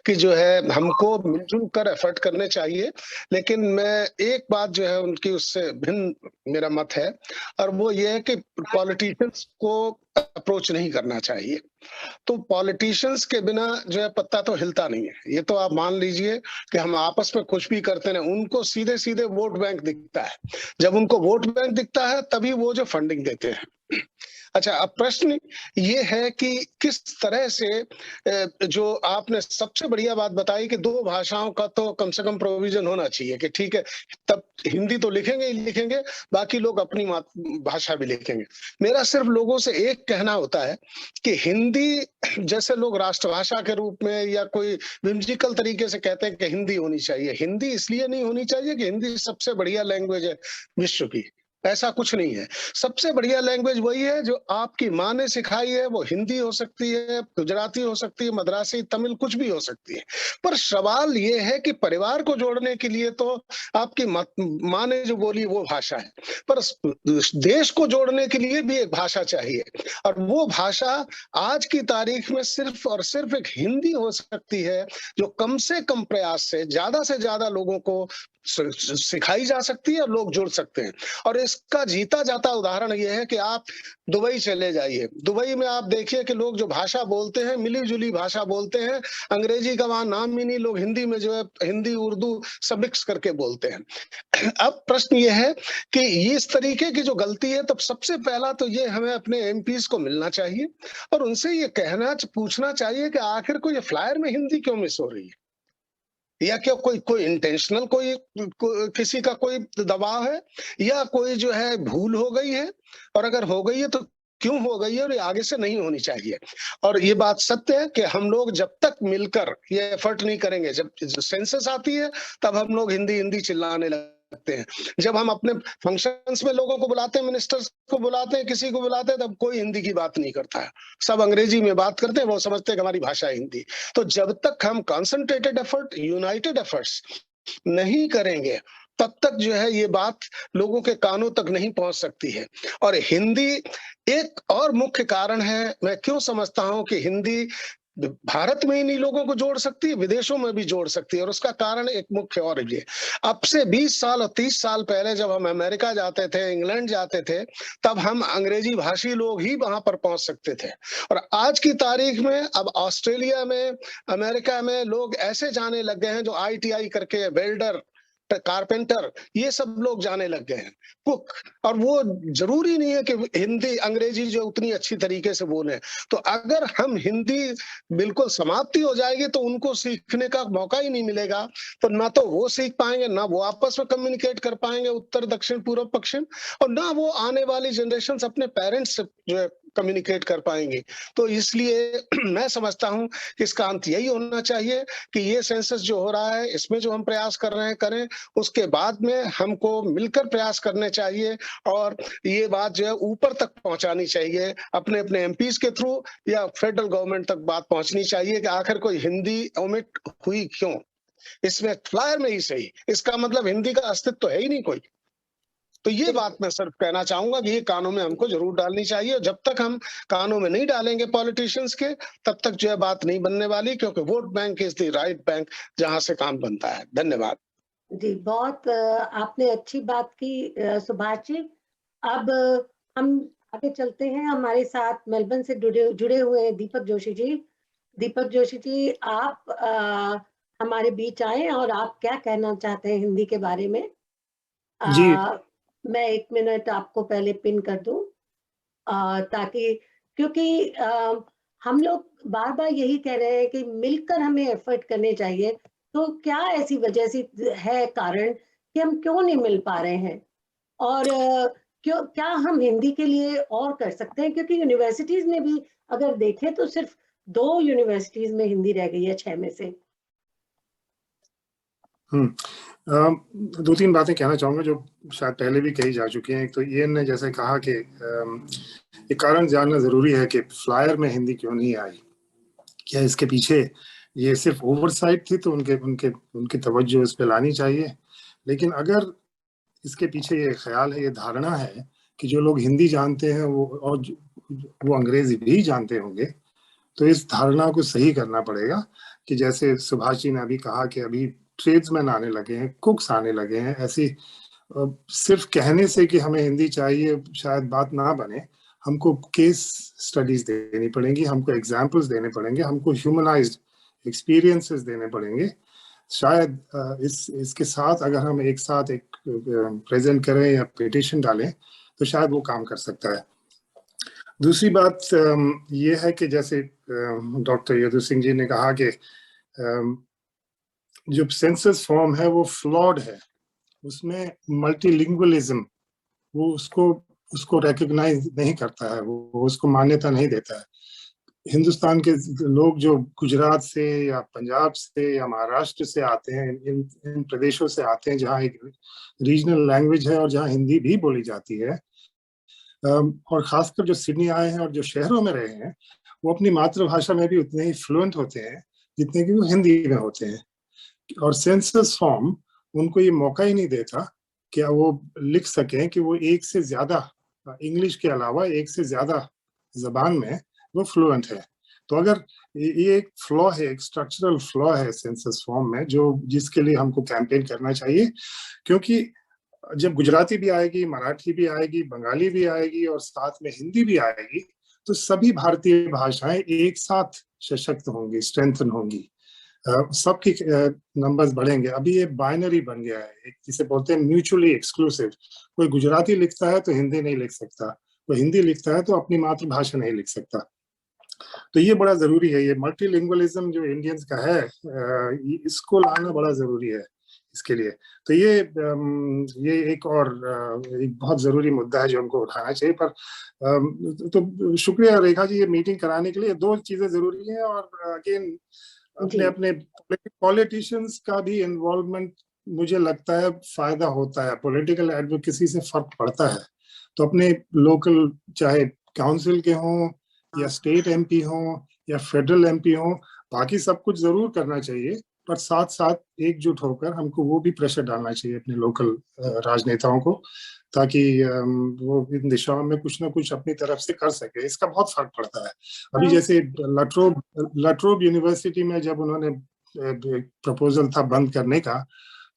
कि जो है हमको मिलजुल कर एफर्ट करने चाहिए, लेकिन मैं एक बात जो है उनकी उससे भिन्न मेरा मत है, और वो ये है कि पॉलिटिशियंस को अप्रोच नहीं करना चाहिए। तो पॉलिटिशियंस के बिना जो है पत्ता तो हिलता नहीं है। ये तो आप मान लीजिए कि हम आपस में कुछ भी करते हैं, उनको सीधे सीधे वोट बैंक दिखता है। जब उनको वोट बैंक दिखता है तभी वो जो फंडिंग देते हैं। अच्छा, अब प्रश्न ये है कि किस तरह से जो आपने सबसे बढ़िया बात बताई कि 2 भाषाओं का तो कम से कम प्रोविजन होना चाहिए कि ठीक है, तब हिंदी तो लिखेंगे ही लिखेंगे, बाकी लोग अपनी भाषा भी लिखेंगे। मेरा सिर्फ लोगों से एक कहना होता है कि हिंदी जैसे लोग राष्ट्रभाषा के रूप में या कोई विम्जिकल तरीके से कहते हैं कि हिंदी होनी चाहिए। हिंदी इसलिए नहीं होनी चाहिए कि हिंदी सबसे बढ़िया लैंग्वेज है विश्व की, ऐसा कुछ नहीं है। सबसे बढ़िया लैंग्वेज वही है जो आपकी माँ ने सिखाई है। वो हिंदी हो सकती है, गुजराती हो सकती है, मद्रासी, तमिल, कुछ भी हो सकती है। पर सवाल ये है कि परिवार को जोड़ने के लिए तो आपकी माँ ने जो बोली वो भाषा है, पर देश को जोड़ने के लिए भी एक भाषा चाहिए, और वो भाषा आज की तारीख में सिर्फ और सिर्फ एक हिंदी हो सकती है, जो कम से कम प्रयास से ज्यादा लोगों को सिखाई जा सकती है और लोग जुड़ सकते हैं। और इसका जीता जाता उदाहरण यह है कि आप दुबई चले जाइए। दुबई में आप देखिए कि लोग जो भाषा बोलते हैं मिली जुली भाषा बोलते हैं, अंग्रेजी का वहां नाम ही नहीं, लोग हिंदी में जो है हिंदी उर्दू सब मिक्स करके बोलते हैं। अब प्रश्न ये है कि इस तरीके की जो गलती है, तब सबसे पहला तो ये हमें अपने एमपीज को मिलना चाहिए और उनसे ये पूछना चाहिए कि आखिर को ये फ्लायर में हिंदी क्यों मिस हो रही है, या क्या कोई इंटेंशनल किसी का कोई दबाव है, या कोई जो है भूल हो गई है, और अगर हो गई है तो क्यों हो गई है और ये आगे से नहीं होनी चाहिए। और ये बात सत्य है कि हम लोग जब तक मिलकर ये एफर्ट नहीं करेंगे, जब सेंसस आती है तब हम लोग हिंदी हिंदी चिल्लाने लगते हैं। जब हम अपने फंक्शंस में लोगों को बुलाते हैं, मिनिस्टर्स को बुलाते हैं, किसी को बुलाते हैं, तब कोई हिंदी की बात नहीं करता है, सब अंग्रेजी में बात करते हैं। वो समझते हैं कि हमारी भाषा है हिंदी। तो जब तक हम कंसंट्रेटेड एफर्ट, यूनाइटेड एफर्ट्स नहीं करेंगे, तब तक जो है ये बात लोगों के कानों तक नहीं पहुंच सकती है। और हिंदी एक और मुख्य कारण है, मैं क्यों समझता हूं कि हिंदी भारत में ही नहीं लोगों को जोड़ सकती है, विदेशों में भी जोड़ सकती है। और उसका कारण एक मुख्य और ये, अब से 20 साल और 30 साल पहले जब हम अमेरिका जाते थे, इंग्लैंड जाते थे, तब हम अंग्रेजी भाषी लोग ही वहां पर पहुंच सकते थे। और आज की तारीख में अब ऑस्ट्रेलिया में, अमेरिका में लोग ऐसे जाने लग गए हैं जो ITI करके वेल्डर, कारपेंटर, ये सब लोग जाने लग गए हैं, कुक। और वो जरूरी नहीं है कि हिंदी अंग्रेजी जो उतनी अच्छी तरीके से बोले। तो अगर हम हिंदी बिल्कुल समाप्ति हो जाएगी तो उनको सीखने का मौका ही नहीं मिलेगा। तो ना तो वो सीख पाएंगे, ना वो आपस में कम्युनिकेट कर पाएंगे, उत्तर दक्षिण पूर्व पश्चिम, और ना वो आने वाली जनरेशन अपने पेरेंट्स से जो है कम्युनिकेट कर पाएंगे। तो इसलिए मैं समझता हूं कि इसका अंत यही होना चाहिए कि ये सेंसस जो हो रहा है, इसमें जो हम प्रयास कर रहे हैं करें, उसके बाद में हमको मिलकर प्रयास करने चाहिए, और ये बात जो है ऊपर तक पहुंचानी चाहिए, अपने अपने एमपीज के थ्रू या फेडरल गवर्नमेंट तक बात पहुंचनी चाहिए कि आखिर कोई हिंदी ओमिट हुई क्यों, इसमें फ्लायर में ही सही, इसका मतलब हिंदी का अस्तित्व तो है ही नहीं कोई। तो ये बात मैं सिर्फ कहना चाहूंगा कि ये कानों में हमको जरूर डालनी चाहिए, और जब तक हम कानों में नहीं डालेंगे पॉलिटिशियंस के, तब तक जो है बात नहीं बनने वाली, क्योंकि vote bank is the right bank जहां से काम बनता है। धन्यवाद जी, बहुत आपने अच्छी बात की सुभाष जी। अब हम आगे चलते हैं, हमारे साथ मेलबर्न से जुड़े हुए हैं दीपक जोशी जी। दीपक जोशी जी, आप हमारे बीच आए और आप क्या कहना चाहते हैं हिंदी के बारे में? जी मैं 1 मिनट आपको पहले पिन कर दूं, ताकि, क्योंकि हम लोग बार बार यही कह रहे हैं कि मिलकर हमें एफर्ट करने चाहिए। तो क्या ऐसी वजह से है कारण कि हम क्यों नहीं मिल पा रहे हैं, और क्या हम हिंदी के लिए और कर सकते हैं? क्योंकि यूनिवर्सिटीज में भी अगर देखें तो सिर्फ 2 यूनिवर्सिटीज में हिंदी रह गई है 6 में से। 2-3 बातें कहना चाहूंगा जो शायद पहले भी कही जा चुकी हैं। एक तो ये ने जैसे कहा कि एक कारण जानना जरूरी है कि फ्लायर में हिंदी क्यों नहीं आई। क्या इसके पीछे ये सिर्फ ओवरसाइट थी तो उनकी तवज्जो इस पे लानी चाहिए। लेकिन अगर इसके पीछे ये ख्याल है, ये धारणा है कि जो लोग हिंदी जानते हैं वो अंग्रेजी भी जानते होंगे, तो इस धारणा को सही करना पड़ेगा कि जैसे सुभाष जी ने अभी कहा कि अभी ट्रेड्समैन आने लगे हैं, कुक्स आने लगे हैं, ऐसी सिर्फ कहने से कि हमें हिंदी चाहिए शायद बात ना बने। हमको केस स्टडीज देनी पड़ेंगी, हमको एग्जाम्पल्स देने पड़ेंगे, हमको ह्यूमनाइज्ड एक्सपीरियंसेस देने पड़ेंगे। शायद इसके साथ अगर हम एक साथ एक प्रेजेंट करें या पिटिशन डालें तो शायद वो काम कर सकता है। दूसरी बात ये है कि जैसे डॉक्टर यदु सिंह जी ने कहा कि जो सेंसस फॉर्म है वो फ्लॉड है, उसमें मल्टीलिंगुअलिज्म वो उसको रिकॉग्नाइज नहीं करता है, वो उसको मान्यता नहीं देता है। हिंदुस्तान के लोग जो गुजरात से या पंजाब से या महाराष्ट्र से आते हैं, इन प्रदेशों से आते हैं जहाँ एक रीजनल लैंग्वेज है और जहाँ हिंदी भी बोली जाती है, और खासकर जो सिडनी आए हैं और जो शहरों में रहे हैं, वो अपनी मातृभाषा में भी उतने ही फ्लुएंट होते हैं जितने कि वो हिंदी में होते हैं। और सेंसस फॉर्म उनको ये मौका ही नहीं देता कि वो लिख सकें कि वो एक से ज्यादा, इंग्लिश के अलावा एक से ज्यादा जबान में वो फ्लुएंट है। तो अगर ये एक फ्लॉ है, एक स्ट्रक्चरल फ्लॉ है सेंसस फॉर्म में, जो जिसके लिए हमको कैंपेन करना चाहिए। क्योंकि जब गुजराती भी आएगी, मराठी भी आएगी, बंगाली भी आएगी और साथ में हिंदी भी आएगी, तो सभी भारतीय भाषाएं एक साथ सशक्त होंगी, स्ट्रेंथन होंगी, सबकी नंबर्स बढ़ेंगे। अभी ये बाइनरी बन गया है, एक जिसे बोलते हैं म्यूचुअली एक्सक्लूसिव। कोई गुजराती लिखता है तो हिंदी नहीं लिख सकता, कोई हिंदी लिखता है तो अपनी मातृभाषा नहीं लिख सकता। तो ये बड़ा जरूरी है, ये मल्टीलिंगुअलिज्म जो इंडियंस का है, इसको लाना बड़ा जरूरी है इसके लिए। तो ये एक और एक बहुत जरूरी मुद्दा है जो हमको उठाना चाहिए। पर तो शुक्रिया रेखा जी ये मीटिंग कराने के लिए। दो चीजें जरूरी हैं, और अगेन अपने अपने पॉलिटिशियंस का भी इन्वॉल्वमेंट मुझे लगता है फायदा होता है, पॉलिटिकल एडवोकेसी से फर्क पड़ता है। तो अपने लोकल चाहे काउंसिल के हों या स्टेट एमपी हों या फेडरल एमपी हों, बाकी सब कुछ जरूर करना चाहिए, पर साथ साथ एकजुट होकर हमको वो भी प्रेशर डालना चाहिए अपने लोकल राजनेताओं को, ताकि वो इन दिशाओं में कुछ ना कुछ अपनी तरफ से कर सके। इसका बहुत फर्क पड़ता है। अभी जैसे लट्रोब यूनिवर्सिटी में जब उन्होंने प्रपोजल था बंद करने का,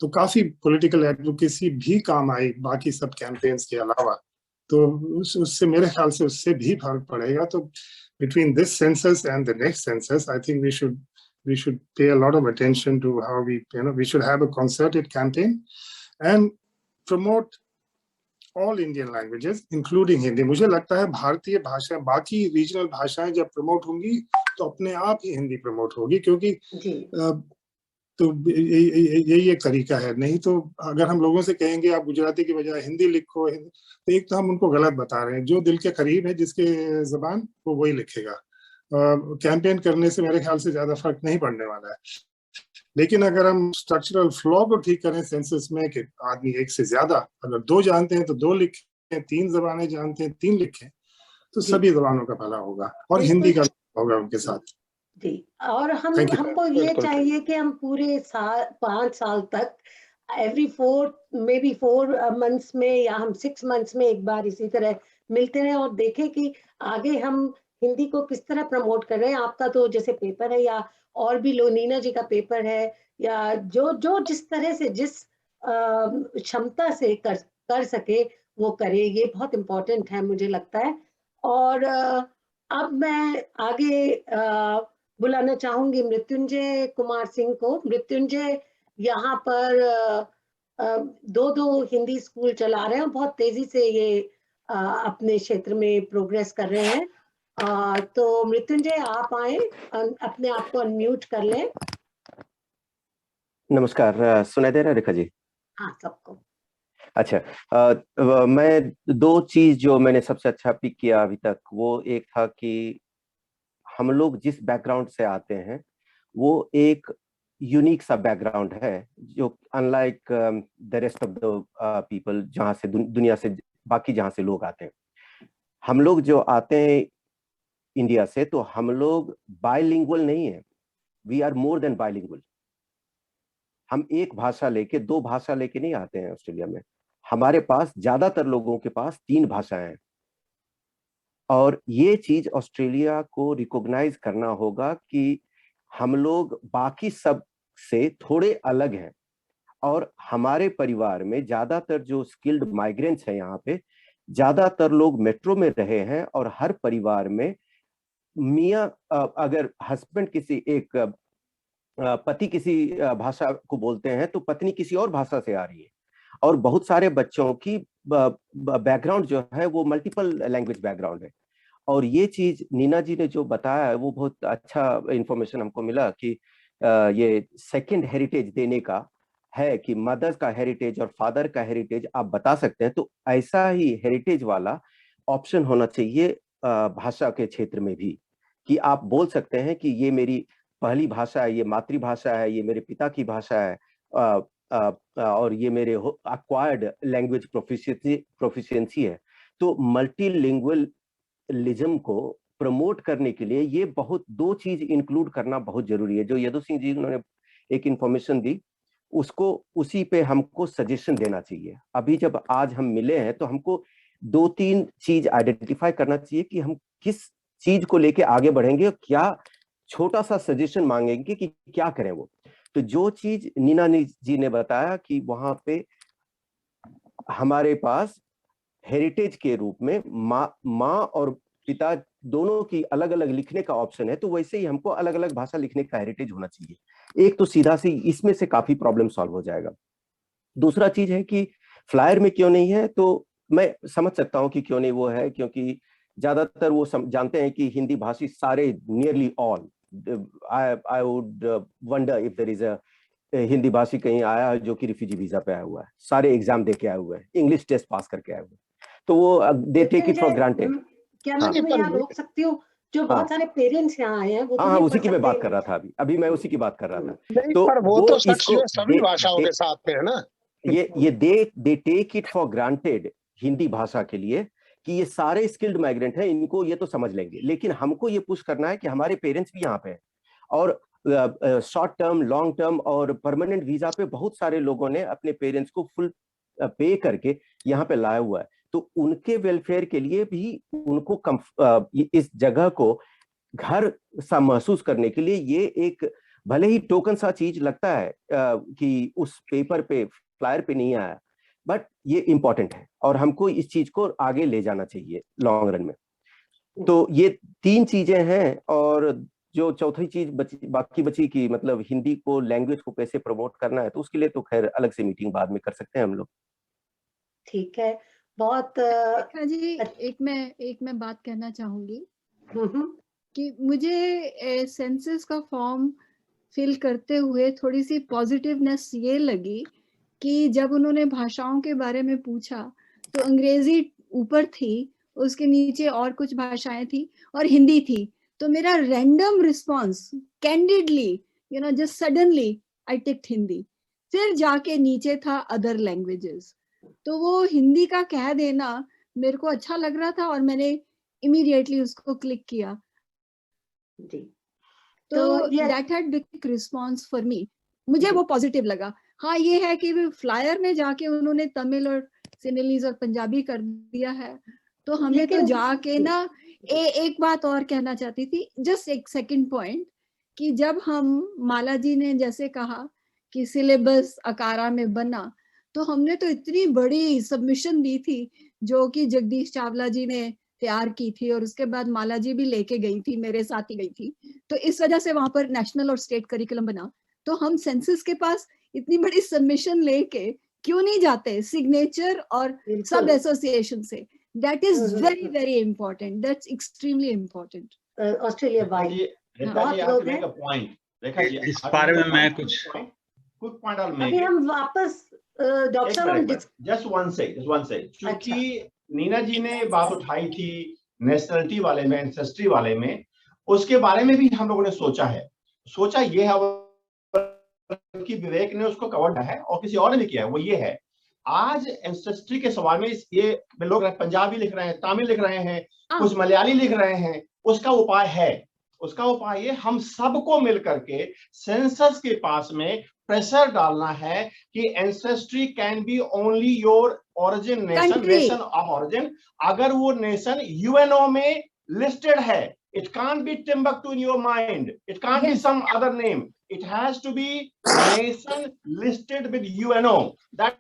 तो काफी पॉलिटिकल एडवोकेसी भी काम आई बाकी सब कैंपेन्स के अलावा। तो उससे मेरे ख्याल से उससे भी फर्क पड़ेगा। तो between this census and the next census, I think we should pay a lot of attention to how we should have a concerted campaign and promote all Indian languages including Hindi. मुझे लगता है भारतीय भाषा, बाकी regional भाषाएं जब promote होंगी तो अपने आप ही हिंदी प्रमोट होगी, क्योंकि तो यही एक तरीका है। नहीं तो अगर हम लोगों से कहेंगे आप गुजराती की बजाय हिंदी लिखो, तो एक तो हम उनको गलत बता रहे हैं। जो दिल के करीब है जिसके जबान, वो वही लिखेगा। कैंपेन करने से मेरे ख्याल से ज्यादा फर्क नहीं पड़ने वाला है। लेकिन अगर हम स्ट्रक्चरल फ्लॉ को ठीक करें सेंसस में कि आदमी एक से ज्यादा, अगर 2 जानते हैं तो 2 लिखें, 3 जबानें जानते हैं 3 लिखें, तो सभी जबानों का भला होगा और हिंदी का होगा उनके साथ। जी, और हमको ये चाहिए कि हम पूरे 5 साल तक एवरी 4 मंथ्स में या हम 6 मंथ्स में एक बार इसी तरह मिलते रहे और देखें कि आगे हम हिंदी को किस तरह प्रमोट कर रहे हैं। आपका तो जैसे पेपर है या और भी लोनीना जी का पेपर है, या जो जिस तरह से जिस क्षमता से कर सके वो करे, ये बहुत इम्पोर्टेंट है मुझे लगता है। और अब मैं आगे बुलाना चाहूंगी मृत्युंजय कुमार सिंह को। मृत्युंजय यहाँ पर 2 हिंदी स्कूल चला रहे हैं, बहुत तेजी से ये अपने क्षेत्र में प्रोग्रेस कर रहे हैं। तो मृत्युंजय आप आए, अपने आप को अनम्यूट कर लें। नमस्कार, सुनाई दे रहा है रेखा जी? हाँ, सबको। अच्छा, मैं 2 चीज जो मैंने सबसे अच्छा पिक किया अभी तक, वो एक था कि हम लोग जिस बैकग्राउंड से आते हैं वो एक यूनिक सा बैकग्राउंड है, जो unlike the rest of the people जहाँ से दुनिया से बाकी जहाँ से लोग आते हैं। हम लोग जो आते हैं इंडिया से, तो हम लोग बाइलिंगुअल नहीं है, we are more than bilingual. हम एक भाषा लेके 2 भाषा लेके नहीं आते हैं ऑस्ट्रेलिया में। हमारे पास ज्यादातर लोगों के पास 3 भाषाएं हैं। और ये चीज ऑस्ट्रेलिया को रिकॉग्नाइज करना होगा कि हम लोग बाकी सब से थोड़े अलग हैं। और हमारे परिवार में ज्यादातर जो स्किल्ड माइग्रेंट्स हैं यहाँ पे, ज्यादातर लोग मेट्रो में रहे हैं, और हर परिवार में मियाँ अगर हस्बैंड किसी एक पति किसी भाषा को बोलते हैं तो पत्नी किसी और भाषा से आ रही है। और बहुत सारे बच्चों की बैकग्राउंड जो है वो मल्टीपल लैंग्वेज बैकग्राउंड है। और ये चीज नीना जी ने जो बताया है वो बहुत अच्छा इंफॉर्मेशन हमको मिला कि ये सेकंड हेरिटेज देने का है, कि मदर का हेरिटेज और फादर का हेरिटेज आप बता सकते हैं। तो ऐसा ही हेरिटेज वाला ऑप्शन होना चाहिए भाषा के क्षेत्र में भी, कि आप बोल सकते हैं कि ये मेरी पहली भाषा है, ये मातृभाषा है, ये मेरे पिता की भाषा है, और ये मेरे एक्वायर्ड लैंग्वेज प्रोफिशिएंसी है। तो मल्टीलिंगुअलिज्म को प्रमोट करने के लिए ये बहुत दो चीज इंक्लूड करना बहुत जरूरी है। जो यदु सिंह जी उन्होंने एक इंफॉर्मेशन दी, उसको उसी पे हमको सजेशन देना चाहिए। अभी जब आज हम मिले हैं तो हमको 2-3 चीज आइडेंटिफाई करना चाहिए कि हम किस चीज को लेके आगे बढ़ेंगे, क्या छोटा सा सजेशन मांगेंगे कि क्या करें वो। तो जो चीज नीना जी ने बताया कि वहां पे हमारे पास हेरिटेज के रूप में माँ और पिता दोनों की अलग अलग लिखने का ऑप्शन है, तो वैसे ही हमको अलग अलग भाषा लिखने का हेरिटेज होना चाहिए। एक तो सीधा सी इसमें से काफी प्रॉब्लम सॉल्व हो जाएगा। दूसरा चीज है कि फ्लायर में क्यों नहीं है, तो मैं समझ सकता हूं कि क्यों नहीं वो है, क्योंकि ज्यादातर वो जानते हैं कि हिंदी भाषी सारे, nearly all, I would wonder if there is a Hindi भाषी कहीं आया है जो कि रिफ्यूजी वीजा पे आया हुआ है, सारे एग्जाम दे के आए हुए हैं, इंग्लिश टेस्ट पास करके आए हुए हैं, तो वो they take it for granted. क्या मैं तुम्हें यहाँ रोक सकती हूँ? जो बहुत सारे पेरेंट्स यहाँ आए हैं वो हाँ, उसी की मैं बात कर रहा था अभी मैं उसी की बात कर रहा था। तो वो शख्स जो सभी भाषाओं के साथ में है ना, ये they take it for granted Hindi भाषा के लिए कि ये सारे स्किल्ड माइग्रेंट हैं, इनको ये तो समझ लेंगे। लेकिन हमको ये पुश करना है कि हमारे पेरेंट्स भी यहाँ पे हैं, और शॉर्ट टर्म, लॉन्ग टर्म और परमानेंट वीजा पे बहुत सारे लोगों ने अपने पेरेंट्स को फुल पे करके यहाँ पे लाया हुआ है। तो उनके वेलफेयर के लिए भी उनको इस जगह को घर सा महसूस करने के लिए ये एक भले ही टोकन सा चीज लगता है कि उस पेपर पे, फ्लायर पे नहीं आया, बट ये इंपॉर्टेंट है और हमको इस चीज को आगे ले जाना चाहिए लॉन्ग रन में। तो ये 3 चीजें हैं। और जो चौथी चीज बाकी बची कि मतलब हिंदी को, लैंग्वेज को कैसे प्रमोट करना है, तो उसके लिए तो खैर अलग से मीटिंग बाद में कर सकते हैं हम लोग। ठीक है, बहुत जी एक मैं बात कहना चाहूंगी कि मुझे सेंसस का फॉर्म फिल करते हुए थोड़ी सी पॉजिटिवनेस ये लगी कि जब उन्होंने भाषाओं के बारे में पूछा तो अंग्रेजी ऊपर थी, उसके नीचे और कुछ भाषाएं थी और हिंदी थी। तो मेरा random response candidly just suddenly I ticked Hindi, फिर जाके नीचे था अदर लैंग्वेजेस। तो वो हिंदी का कह देना मेरे को अच्छा लग रहा था और मैंने इमीडिएटली उसको क्लिक किया। जी, तो that had big response for me, मुझे वो पॉजिटिव लगा। हाँ, ये है कि फ्लायर में जाके उन्होंने तमिल और सिनेलीज और पंजाबी कर दिया है, तो हमें तो जाके ना एक बात और कहना चाहती थी, जस्ट एक सेकंड पॉइंट, कि जब हम माला जी ने जैसे कहा कि सिलेबस अकारा में बना, तो हमने तो इतनी बड़ी सबमिशन दी थी जो कि जगदीश चावला जी ने तैयार की थी और उसके बाद माला जी भी लेके गई थी, मेरे साथ ही गई थी। तो इस वजह से वहां पर नेशनल और स्टेट करिकुलम बना। तो हम सेंसस के पास इतनी बड़ी सबमिशन लेके क्यों नहीं जाते सिग्नेचर और सब एसोसिएशन से? That is very very important, that's extremely important. Australia wide बहुत लोग हैं। इस बारे में मैं कुछ क्विक पॉइंट और अभी हम वापस डॉक्टर जस्ट वन से क्योंकि नीना जी ने बात उठाई थी नेशनलिटी वाले में, एंसेस्ट्री वाले में, उसके बारे में भी हम लोगों ने सोचा ये है कि विवेक ने उसको कवर किया है और किसी और ने भी किया है। वो ये है, आज एंसेस्ट्री के सवाल में ये लोग पंजाबी लिख रहे हैं, तमिल लिख रहे हैं, कुछ मलयाली लिख रहे हैं, उसका उपाय है। उसका उपाय ये हम सबको मिलकर के सेंसस के पास में प्रेशर डालना है कि ancestry can be only your origin nation of origin. अगर वो नेशन यूएनओ में लिस्टेड है, it can't be Timbuktu in your mind, it can't be some other name, it has to be nation listed with UNO. That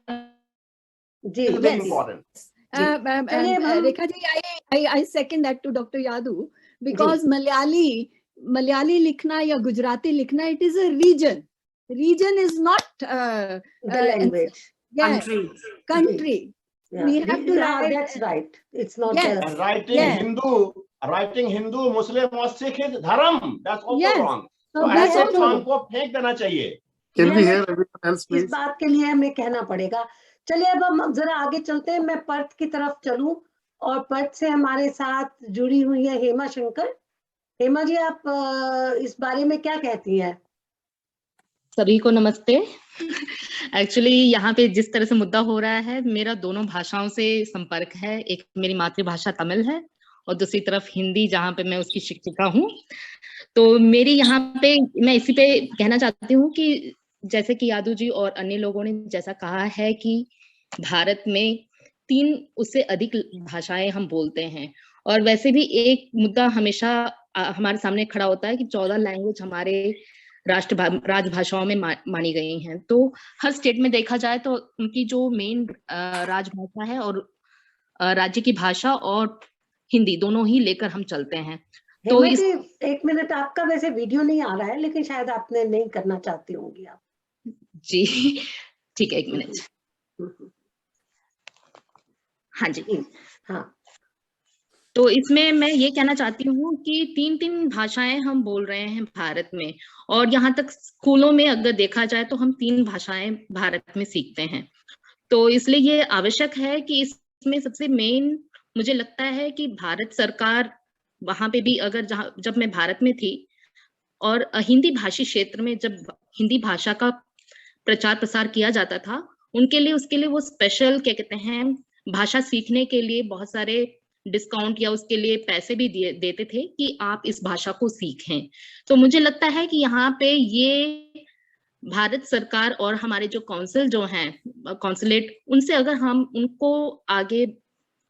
is very important. Rekha ji, I second that to Dr. Yadu, because Malayali likhna ya Gujarati likhna, it is a region. Region is not the language. Country. Yeah. We have to write. That's right. It's not And writing Hindu, Muslim or Sikh is dharam. That's also wrong. तो ऐसे काम को फेंक देना चाहिए। Can we hear everyone else, please? इस बात के लिए हमें कहना पड़ेगा। चलिए अब हम जरा आगे चलते हैं। मैं पर्थ की तरफ चलूं और पर्थ से हमारे साथ जुड़ी हुई है हेमा शंकर। हेमा जी, आप इस बारे में क्या कहती हैं? सभी को नमस्ते। एक्चुअली यहाँ पे जिस तरह से मुद्दा हो रहा है, मेरा दोनों भाषाओं से संपर्क है। एक मेरी मातृभाषा तमिल है और दूसरी तरफ हिंदी, जहाँ पे मैं उसकी शिक्षिका हूँ। तो मेरी यहाँ पे मैं इसी पे कहना चाहती हूँ कि जैसे कि यादव जी और अन्य लोगों ने जैसा कहा है कि भारत में 3 उससे अधिक भाषाएं हम बोलते हैं, और वैसे भी एक मुद्दा हमेशा हमारे सामने खड़ा होता है कि 14 लैंग्वेज हमारे राजभाषाओं में मानी गई हैं। तो हर स्टेट में देखा जाए तो उनकी जो मेन राजभाषा है और राज्य की भाषा और हिंदी दोनों ही लेकर हम चलते हैं। तो एक मिनट, आपका वैसे वीडियो नहीं आ रहा है, लेकिन शायद आपने नहीं करना चाहती होंगी आप। जी ठीक है, 1 मिनट। हाँ जी, हाँ। तो इसमें मैं ये कहना चाहती हूँ कि 3 भाषाएं हम बोल रहे हैं भारत में, और यहाँ तक स्कूलों में अगर देखा जाए तो हम 3 भाषाएं भारत में सीखते हैं। तो इसलिए ये आवश्यक है कि इसमें सबसे मेन मुझे लगता है कि भारत सरकार वहां पे भी, अगर जब मैं भारत में थी और हिंदी भाषी क्षेत्र में जब हिंदी भाषा का प्रचार प्रसार किया जाता था, उसके लिए वो स्पेशल क्या कहते हैं, भाषा सीखने के लिए बहुत सारे डिस्काउंट या उसके लिए पैसे भी देते थे कि आप इस भाषा को सीखें। तो मुझे लगता है कि यहाँ पे ये भारत सरकार और हमारे जो काउंसिल जो हैं, कॉन्सुलेट, उनसे अगर हम उनको आगे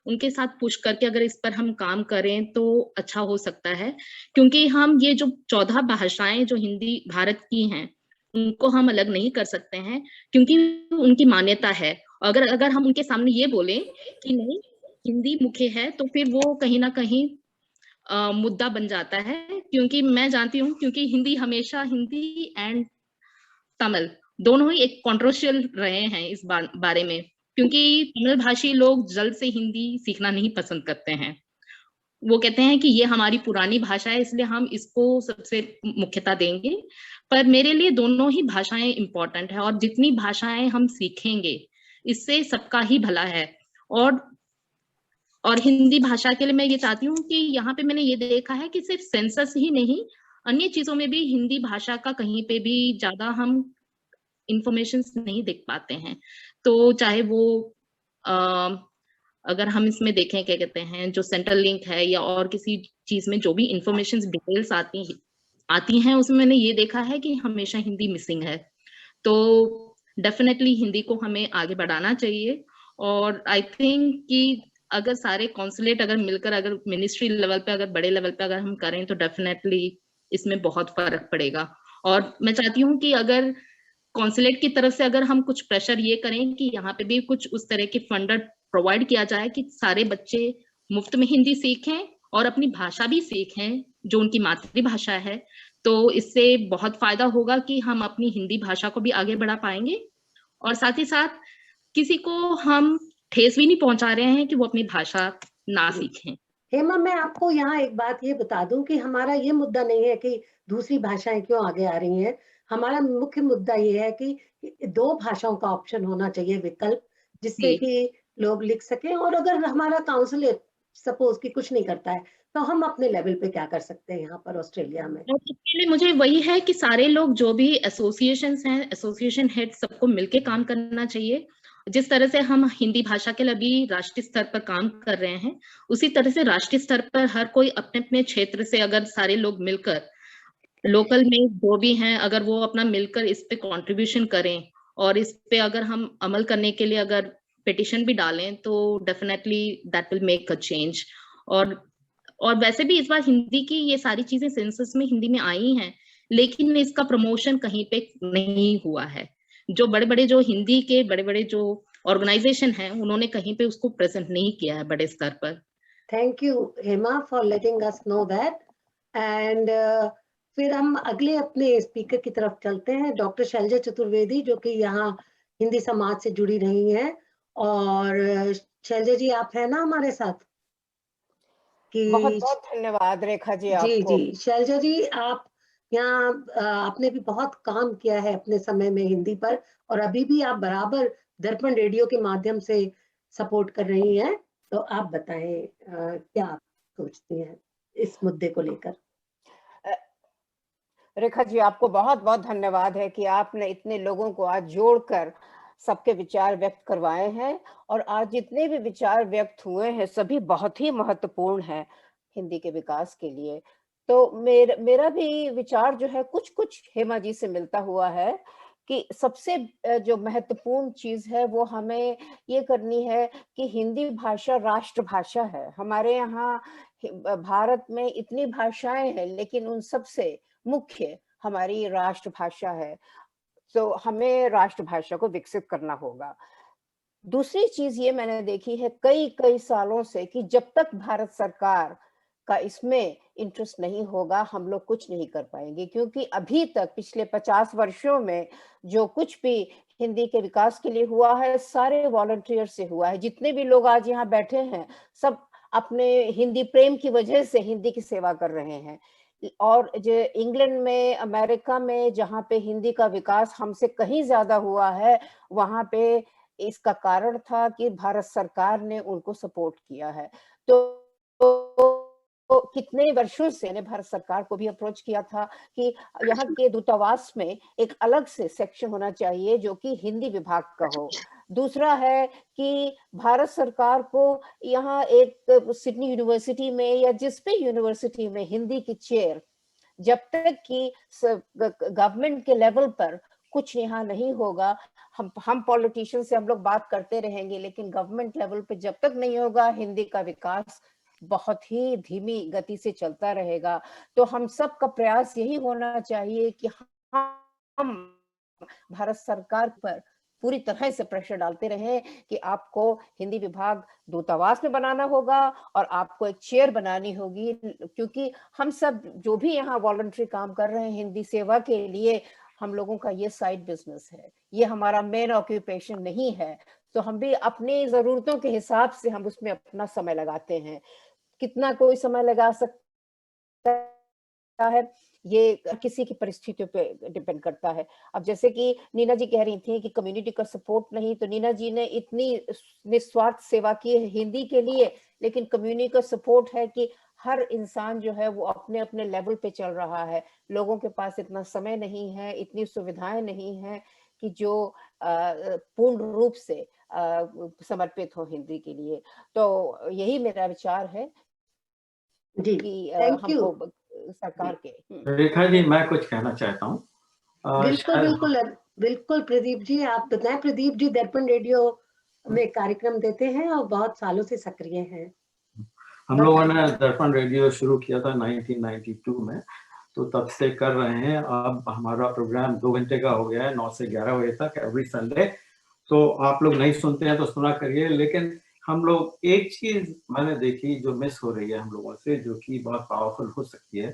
उनके साथ पुश करके अगर इस पर हम काम करें तो अच्छा हो सकता है। क्योंकि हम ये जो 14 भाषाएं जो हिंदी भारत की हैं, उनको हम अलग नहीं कर सकते हैं, क्योंकि उनकी मान्यता है। अगर हम उनके सामने ये बोलें कि नहीं हिंदी मुख्य है, तो फिर वो कहीं ना कहीं मुद्दा बन जाता है। क्योंकि मैं जानती हूँ, क्योंकि हिंदी एंड तमिल दोनों ही एक कंट्रोवर्शियल रहे हैं इस बारे में, क्योंकि तमिल भाषी लोग जल्द से हिंदी सीखना नहीं पसंद करते हैं। वो कहते हैं कि ये हमारी पुरानी भाषा है, इसलिए हम इसको सबसे मुख्यता देंगे। पर मेरे लिए दोनों ही भाषाएं इंपॉर्टेंट है, और जितनी भाषाएं हम सीखेंगे इससे सबका ही भला है। और हिंदी भाषा के लिए मैं ये चाहती हूँ कि यहाँ पे मैंने ये देखा है कि सिर्फ सेंसस ही नहीं, अन्य चीजों में भी हिंदी भाषा का कहीं पे भी ज्यादा हम इंफॉर्मेशन नहीं देख पाते हैं। तो चाहे वो अगर हम इसमें देखें क्या कहते हैं, जो सेंट्रल लिंक है या और किसी चीज में जो भी इंफॉर्मेशन डिटेल्स आती हैं, उसमें मैंने ये देखा है कि हमेशा हिंदी मिसिंग है। तो डेफिनेटली हिंदी को हमें आगे बढ़ाना चाहिए। और आई थिंक कि अगर सारे कॉन्सुलेट अगर मिलकर, अगर मिनिस्ट्री लेवल पे, अगर बड़े लेवल पे अगर हम करें तो डेफिनेटली इसमें बहुत फर्क पड़ेगा। और मैं चाहती हूँ कि अगर कॉन्सुलेट की तरफ से अगर हम कुछ प्रेशर ये करें कि यहाँ पे भी कुछ उस तरह के फंड प्रोवाइड किया जाए कि सारे बच्चे मुफ्त में हिंदी सीखें और अपनी भाषा भी सीखें जो उनकी मातृभाषा है, तो इससे बहुत फायदा होगा कि हम अपनी हिंदी भाषा को भी आगे बढ़ा पाएंगे। और साथ ही साथ किसी को हम ठेस भी नहीं पहुंचा रहे हैं कि वो अपनी भाषा ना सीखें। हेमा, मैं आपको यहाँ एक बात ये बता दूं कि हमारा ये मुद्दा नहीं है कि दूसरी भाषाएं क्यों आगे आ रही हैं। हमारा मुख्य मुद्दा ये है कि 2 भाषाओं का ऑप्शन होना चाहिए, विकल्प, जिससे कि लोग लिख सकें। और अगर हमारा काउंसिल सपोज कि कुछ नहीं करता है, तो हम अपने लेवल पे क्या कर सकते हैं यहाँ पर ऑस्ट्रेलिया में? इसके लिए मुझे वही है कि सारे लोग जो भी एसोसिएशंस हैं, एसोसिएशन हेड, सबको मिलके काम करना चाहिए। जिस तरह से हम हिंदी भाषा के लिए भी राष्ट्रीय स्तर पर काम कर रहे हैं, उसी तरह से राष्ट्रीय स्तर पर हर कोई अपने अपने क्षेत्र से अगर सारे लोग मिलकर, लोकल में जो भी हैं, अगर वो अपना मिलकर इस पे कंट्रीब्यूशन करें और इस पे अगर हम अमल करने के लिए अगर पिटिशन भी डालें तो definitely that will make a change. और वैसे भी इस बार हिंदी की ये सारी चीजें सेंसस में हिंदी में आई हैं, लेकिन इसका प्रमोशन कहीं पे नहीं हुआ है। जो बड़े बड़े जो हिंदी के बड़े बड़े जो ऑर्गेनाइजेशन हैं, उन्होंने कहीं पे उसको प्रेजेंट नहीं किया है बड़े स्तर पर। Thank you Hema for letting us know that. And फिर हम अगले अपने स्पीकर की तरफ चलते हैं, डॉक्टर शैलजा चतुर्वेदी, जो कि यहाँ हिंदी समाज से जुड़ी रही हैं। और शैलजा जी, आप हैं ना हमारे साथ? बहुत बहुत धन्यवाद रेखा जी आपको। जी शैलजा जी, आप यहाँ आपने भी बहुत काम किया है अपने समय में हिंदी पर, और अभी भी आप बराबर दर्पण रेडियो के माध्यम से सपोर्ट कर रही हैं। तो आप बताएं क्या आप सोचती हैं इस मुद्दे को लेकर? रेखा जी, आपको बहुत बहुत धन्यवाद है कि आपने इतने लोगों को आज जोड़कर सबके विचार व्यक्त करवाए हैं, और आज जितने भी विचार व्यक्त हुए हैं सभी बहुत ही महत्वपूर्ण हैं हिंदी के विकास के लिए। तो मेरा भी विचार जो है कुछ कुछ हेमा जी से मिलता हुआ है कि सबसे जो महत्वपूर्ण चीज है वो हमें ये करनी है कि हिंदी भाषा राष्ट्रभाषा है। हमारे यहाँ भारत में इतनी भाषाएं हैं, लेकिन उन सबसे मुख्य हमारी राष्ट्रभाषा है। तो हमें राष्ट्रभाषा को विकसित करना होगा। दूसरी चीज ये मैंने देखी है कई सालों से कि जब तक भारत सरकार का इसमें इंटरेस्ट नहीं होगा, हम लोग कुछ नहीं कर पाएंगे। क्योंकि अभी तक पिछले 50 वर्षों में जो कुछ भी हिंदी के विकास के लिए हुआ है, सारे वॉलंटियर से हुआ है। जितने भी लोग आज यहाँ बैठे हैं, सब अपने हिंदी प्रेम की वजह से हिंदी की सेवा कर रहे हैं। और जो इंग्लैंड में, अमेरिका में, जहाँ पे हिंदी का विकास हमसे कहीं ज्यादा हुआ है, वहाँ पे इसका कारण था कि भारत सरकार ने उनको सपोर्ट किया है। तो कितने वर्षों से मैंने भारत सरकार को भी अप्रोच किया था कि यहाँ के दूतावास में एक अलग से सेक्शन होना चाहिए जो कि हिंदी विभाग का हो। दूसरा है कि भारत सरकार को यहाँ एक सिडनी यूनिवर्सिटी में या जिस भी यूनिवर्सिटी में हिंदी की चेयर, जब तक कि गवर्नमेंट के लेवल पर कुछ यहाँ नहीं होगा, हम पॉलिटिशियन से हम लोग बात करते रहेंगे, लेकिन गवर्नमेंट लेवल पे जब तक नहीं होगा, हिंदी का विकास बहुत ही धीमी गति से चलता रहेगा। तो हम सब का प्रयास यही होना चाहिए कि हम भारत सरकार पर पूरी तरह से प्रेशर डालते रहे कि आपको हिंदी विभाग दूतावास में बनाना होगा और आपको एक चेयर बनानी होगी। क्योंकि हम सब जो भी यहाँ वॉलंटरी काम कर रहे हैं हिंदी सेवा के लिए, हम लोगों का ये साइड बिजनेस है, ये हमारा मेन ऑक्यूपेशन नहीं है। तो हम भी अपनी जरूरतों के हिसाब से हम उसमें अपना समय लगाते हैं। कितना कोई समय लगा सकता है ये किसी की परिस्थितियों पे डिपेंड करता है। अब जैसे कि नीना जी कह रही थी कि कम्युनिटी का सपोर्ट नहीं, तो नीना जी ने इतनी निस्वार्थ सेवा की है हिंदी के लिए, लेकिन कम्युनिटी का सपोर्ट है कि हर इंसान जो है वो अपने अपने लेवल पे चल रहा है। लोगों के पास इतना समय नहीं है, इतनी सुविधाएं नहीं है कि जो पूर्ण रूप से समर्पित हो हिंदी के लिए। तो यही मेरा विचार है जी, कि हमको सरकार के। रेखा जी, मैं कुछ कहना चाहता हूँ। बिल्कुल प्रदीप जी, आप बताएं। प्रदीप जी दर्पण रेडियो में कार्यक्रम देते हैं और बहुत सालों से सक्रिय हैं। हम लोगों ने दर्पण रेडियो शुरू किया था 1992 में, तो तब से कर रहे हैं। अब हमारा प्रोग्राम 2 घंटे का हो गया है, 9 से 11 बजे तक एवरी संडे। तो आप लोग नहीं सुनते हैं तो सुना करिए। लेकिन हम लोग एक चीज मैंने देखी जो मिस हो रही है हम लोगों से, जो कि बहुत पावरफुल हो सकती है,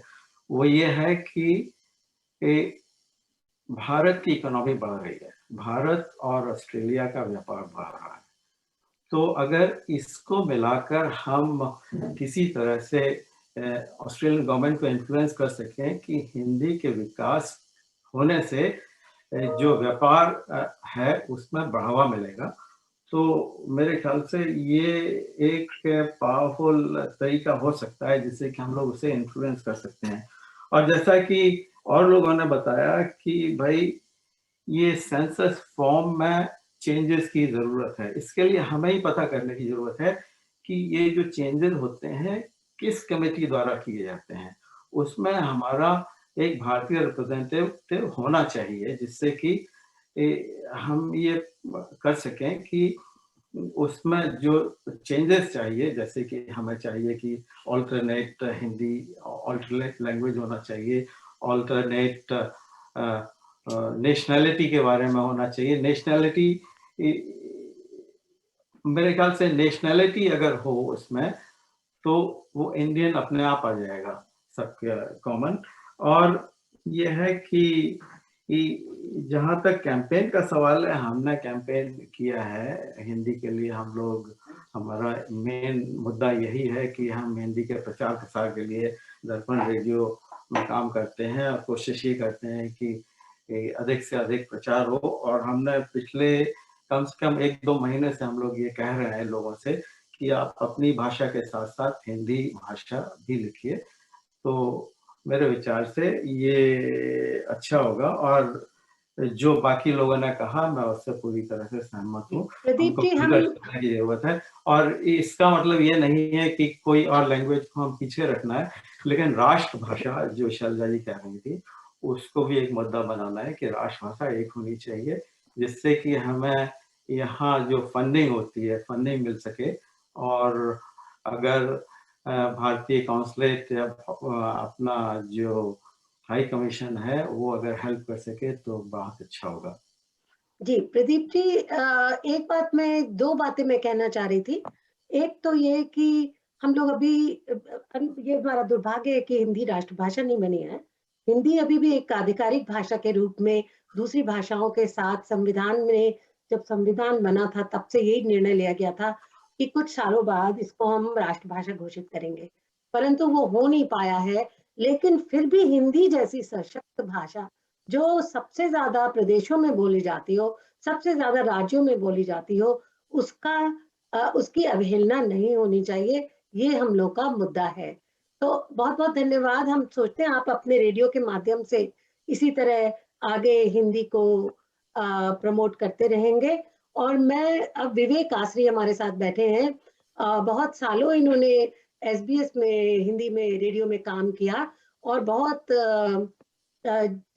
वो ये है कि भारत की इकोनॉमी बढ़ रही है, भारत और ऑस्ट्रेलिया का व्यापार बढ़ रहा है। तो अगर इसको मिलाकर हम किसी तरह से ऑस्ट्रेलियन गवर्नमेंट को इन्फ्लुएंस कर सकें कि हिंदी के विकास होने से जो व्यापार है उसमें बढ़ावा मिलेगा, तो मेरे ख्याल से ये एक पावरफुल तरीका हो सकता है जिससे कि हम लोग उसे इन्फ्लुएंस कर सकते हैं। और जैसा कि और लोगों ने बताया कि भाई ये सेंसस फॉर्म में चेंजेस की जरूरत है। इसके लिए हमें ही पता करने की जरूरत है कि ये जो चेंजेस होते हैं किस कमेटी द्वारा किए जाते हैं। उसमें हमारा एक भारतीय रिप्रेजेंटेटिव होना चाहिए, जिससे कि हम ये कर सकें कि उसमें जो चेंजेस चाहिए, जैसे कि हमें चाहिए कि ऑल्टरनेट हिंदी, ऑल्टरनेट लैंग्वेज होना चाहिए, ऑल्टरनेट नेशनैलिटी के बारे में होना चाहिए। नेशनैलिटी, मेरे ख्याल से नेशनैलिटी अगर हो उसमें तो वो इंडियन अपने आप आ जाएगा, सबके कॉमन। और ये है कि जहाँ तक कैंपेन का सवाल है, हमने कैंपेन किया है हिंदी के लिए। हम लोग, हमारा मेन मुद्दा यही है कि हम हिंदी के प्रचार प्रसार के लिए दर्पण रेडियो में काम करते हैं और कोशिश ये करते हैं कि अधिक से अधिक प्रचार हो। और हमने पिछले कम से कम 1-2 महीने से हम लोग ये कह रहे हैं लोगों से कि आप अपनी भाषा के साथ साथ हिंदी भाषा भी लिखिए। तो मेरे विचार से ये अच्छा होगा। और जो बाकी लोगों ने कहा, मैं उससे पूरी तरह से सहमत हूँ। प्रदीप जी, हमको करने की जरूरत है। और इसका मतलब ये नहीं है कि कोई और लैंग्वेज को हम पीछे रखना है, लेकिन राष्ट्रभाषा जो शैलजा जी कह रही थी, उसको भी एक मुद्दा बनाना है कि राष्ट्रभाषा एक होनी चाहिए, जिससे कि हमें यहाँ जो फंडिंग होती है, फंडिंग मिल सके। और अगर भारतीय कॉन्सुलेट या अपना जो हाई कमीशन है वो अगर हेल्प कर सके तो बहुत अच्छा होगा। जी प्रदीप जी, एक बात मैं, 2 बातें मैं कहना चाह रही थी। एक तो ये कि हम लोग अभी, ये हमारा दुर्भाग्य है कि हिंदी राष्ट्रभाषा नहीं बनी है। हिंदी अभी भी एक आधिकारिक भाषा के रूप में दूसरी भाषाओं के साथ, संविधान में जब संविधान बना था तब से यही निर्णय लिया गया था कि कुछ सालों बाद इसको हम राष्ट्रभाषा घोषित करेंगे, परंतु वो हो नहीं पाया है। लेकिन फिर भी हिंदी जैसी सशक्त भाषा जो सबसे ज्यादा प्रदेशों में बोली जाती हो, सबसे ज्यादा राज्यों में बोली जाती हो, उसकी अवहेलना नहीं होनी चाहिए। ये हम लोग का मुद्दा है। तो बहुत बहुत धन्यवाद। हम सोचते हैं आप अपने रेडियो के माध्यम से इसी तरह आगे हिंदी को प्रमोट करते रहेंगे। और मैं, अब विवेक आसरी हमारे साथ बैठे हैं। बहुत सालों इन्होंने SBS में, हिंदी में, रेडियो में काम किया और बहुत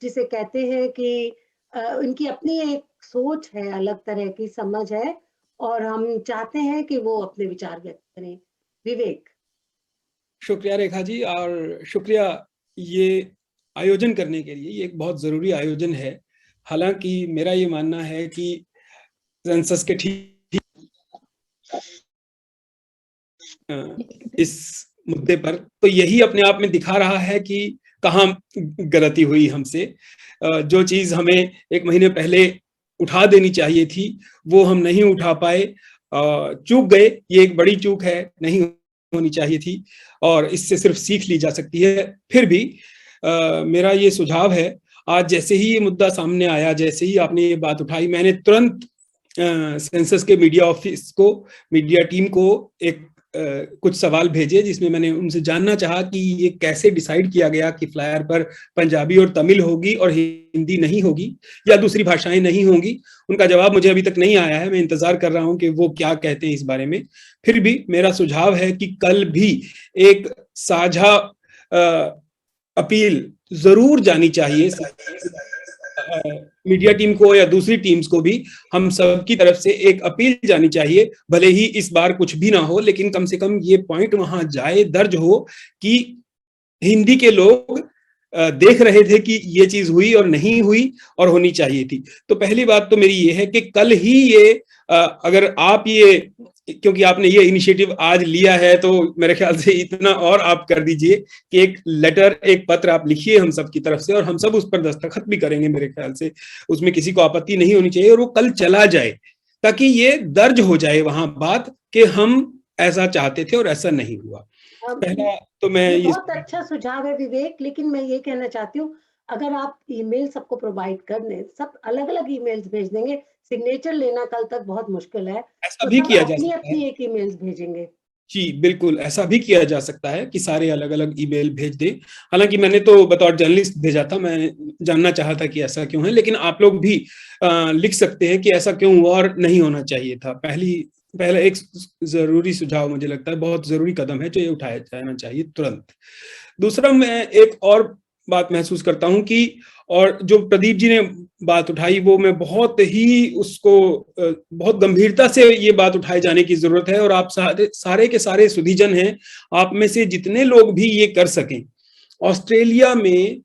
जिसे कहते हैं कि उनकी अपनी एक सोच है, अलग तरह की समझ है, और हम चाहते हैं कि वो अपने विचार व्यक्त करें। विवेक। शुक्रिया रेखा जी, और शुक्रिया ये आयोजन करने के लिए। ये एक बहुत जरूरी आयोजन है। हालांकि मेरा ये मानना है कि सेंसस के ठीक इस मुद्दे पर तो यही अपने आप में दिखा रहा है कि कहाँ गलती हुई हमसे। जो चीज हमें 1 महीने पहले उठा देनी चाहिए थी वो हम नहीं उठा पाए, चूक गए। ये एक बड़ी चूक है, नहीं होनी चाहिए थी और इससे सिर्फ सीख ली जा सकती है। फिर भी मेरा ये सुझाव है, आज जैसे ही ये मुद्दा सामने आया, जैसे ही आपने ये बात उठाई, मैंने तुरंत सेंसस के मीडिया ऑफिस को, मीडिया टीम को एक कुछ सवाल भेजे, जिसमें मैंने उनसे जानना चाहा कि ये कैसे डिसाइड किया गया कि फ्लायर पर पंजाबी और तमिल होगी और हिंदी नहीं होगी, या दूसरी भाषाएं नहीं होंगी। उनका जवाब मुझे अभी तक नहीं आया है। मैं इंतजार कर रहा हूं कि वो क्या कहते हैं इस बारे में। फिर भी मेरा सुझाव है कि कल भी एक साझा अपील जरूर जानी चाहिए मीडिया टीम को या दूसरी टीम्स को भी। हम सब की तरफ से एक अपील जानी चाहिए, भले ही इस बार कुछ भी ना हो, लेकिन कम से कम ये पॉइंट वहां जाए, दर्ज हो कि हिंदी के लोग देख रहे थे कि ये चीज हुई और नहीं हुई और होनी चाहिए थी। तो पहली बात तो मेरी ये है कि कल ही ये अगर आप ये, क्योंकि आपने ये इनिशिएटिव आज लिया है, तो मेरे ख्याल से इतना और आप कर दीजिए कि एक लेटर, एक पत्र आप लिखिए हम सब की तरफ से, और हम सब उस पर दस्तखत भी करेंगे। मेरे ख्याल से उसमें किसी को आपत्ति नहीं होनी चाहिए और वो कल चला जाए, ताकि ये दर्ज हो जाए वहां बात कि हम ऐसा चाहते थे और ऐसा नहीं हुआ। पहला तो मैं ये बहुत अच्छा सुझाव है विवेक, लेकिन मैं ये कहना चाहती हूँ, अगर आप ईमेल सबको प्रोवाइड कर दें, सब अलग अलग ईमेल्स भेज देंगे, सिग्नेचर लेना कल तक बहुत मुश्किल है, ऐसा भी किया जा अपनी सकता अपनी है। एक ईमेल्स भेजेंगे। जी बिल्कुल, ऐसा भी किया जा सकता है कि सारे अलग अलग ईमेल भेज दे। हालांकि मैंने तो बतौर जर्नलिस्ट भेजा था, मैं जानना चाहा था कि ऐसा क्यों है, लेकिन आप लोग भी लिख सकते हैं कि ऐसा क्यों हुआ और नहीं होना चाहिए था। पहला एक जरूरी सुझाव मुझे लगता है, बहुत जरूरी कदम है जो ये उठाया जाना चाहिए तुरंत। दूसरा, मैं एक और बात महसूस करता हूं कि, और जो प्रदीप जी ने बात उठाई वो मैं बहुत ही उसको बहुत गंभीरता से ये बात उठाए जाने की जरूरत है, और आप सारे के सारे सुधीजन हैं, आप में से जितने लोग भी ये कर सकें। ऑस्ट्रेलिया में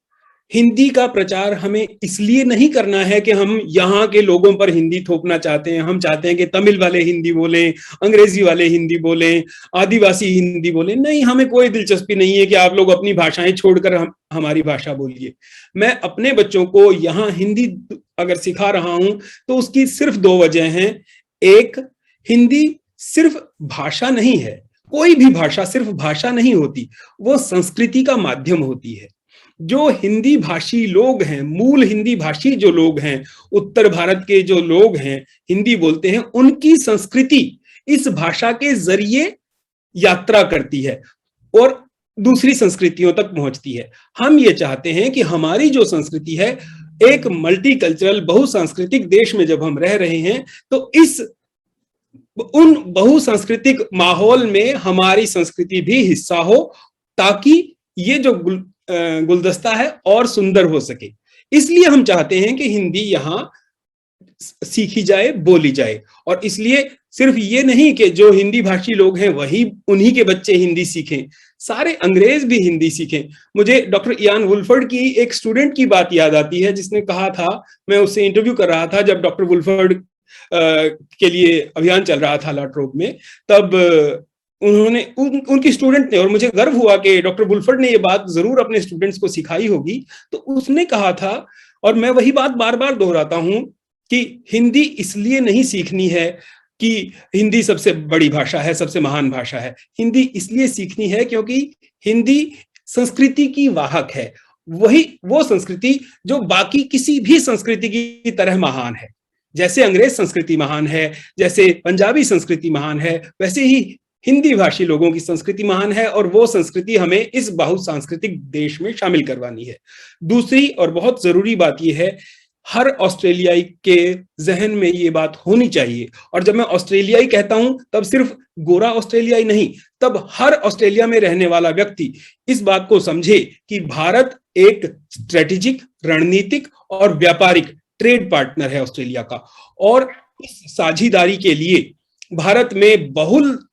हिंदी का प्रचार हमें इसलिए नहीं करना है कि हम यहाँ के लोगों पर हिंदी थोपना चाहते हैं। हम चाहते हैं कि तमिल वाले हिंदी बोलें, अंग्रेजी वाले हिंदी बोलें, आदिवासी हिंदी बोलें। नहीं, हमें कोई दिलचस्पी नहीं है कि आप लोग अपनी भाषाएं छोड़कर हमारी भाषा बोलिए। मैं अपने बच्चों को यहाँ हिंदी अगर सिखा रहा हूं तो उसकी सिर्फ 2 वजह हैं। एक, हिंदी सिर्फ भाषा नहीं है, कोई भी भाषा सिर्फ भाषा नहीं होती, वो संस्कृति का माध्यम होती है। जो हिंदी भाषी लोग हैं, मूल हिंदी भाषी जो लोग हैं, उत्तर भारत के जो लोग हैं हिंदी बोलते हैं, उनकी संस्कृति इस भाषा के जरिए यात्रा करती है और दूसरी संस्कृतियों तक पहुंचती है। हम ये चाहते हैं कि हमारी जो संस्कृति है, एक मल्टीकल्चरल बहुसांस्कृतिक देश में जब हम रह रहे हैं तो उन बहुसांस्कृतिक माहौल में हमारी संस्कृति भी हिस्सा हो, ताकि ये जो गुलदस्ता है और सुंदर हो सके। इसलिए हम चाहते हैं कि हिंदी यहाँ सीखी जाए, बोली जाए। और इसलिए सिर्फ ये नहीं कि जो हिंदी भाषी लोग हैं वही उन्हीं के बच्चे हिंदी सीखें, सारे अंग्रेज भी हिंदी सीखें। मुझे डॉक्टर इयान वुल्फर्ड की एक स्टूडेंट की बात याद आती है, जिसने कहा था, मैं उससे इंटरव्यू कर रहा था जब डॉक्टर वुल्फर्ड के लिए अभियान चल रहा था लाट्रोब में, तब उन्होंने उनकी स्टूडेंट ने, और मुझे गर्व हुआ कि डॉक्टर वुल्फर्ड ने ये बात जरूर अपने स्टूडेंट्स को सिखाई होगी, तो उसने कहा था, और मैं वही बात बार बार दोहराता हूं, कि हिंदी इसलिए नहीं सीखनी है कि हिंदी सबसे बड़ी भाषा है, सबसे महान भाषा है। हिंदी इसलिए सीखनी है क्योंकि हिंदी संस्कृति की वाहक है, वो संस्कृति जो बाकी किसी भी संस्कृति की तरह महान है। जैसे अंग्रेज संस्कृति महान है, जैसे पंजाबी संस्कृति महान है, वैसे ही हिंदी भाषी लोगों की संस्कृति महान है, और वो संस्कृति हमें इस बहुसांस्कृतिक देश में शामिल करवानी है। दूसरी और बहुत जरूरी बात यह है, हर ऑस्ट्रेलियाई के जहन में ये बात होनी चाहिए, और जब मैं ऑस्ट्रेलियाई कहता हूं तब सिर्फ गोरा ऑस्ट्रेलियाई नहीं, तब हर ऑस्ट्रेलिया में रहने वाला व्यक्ति इस बात को समझे कि भारत एक स्ट्रेटेजिक, रणनीतिक और व्यापारिक ट्रेड पार्टनर है ऑस्ट्रेलिया का, और इस साझेदारी के लिए भारत में बहुलता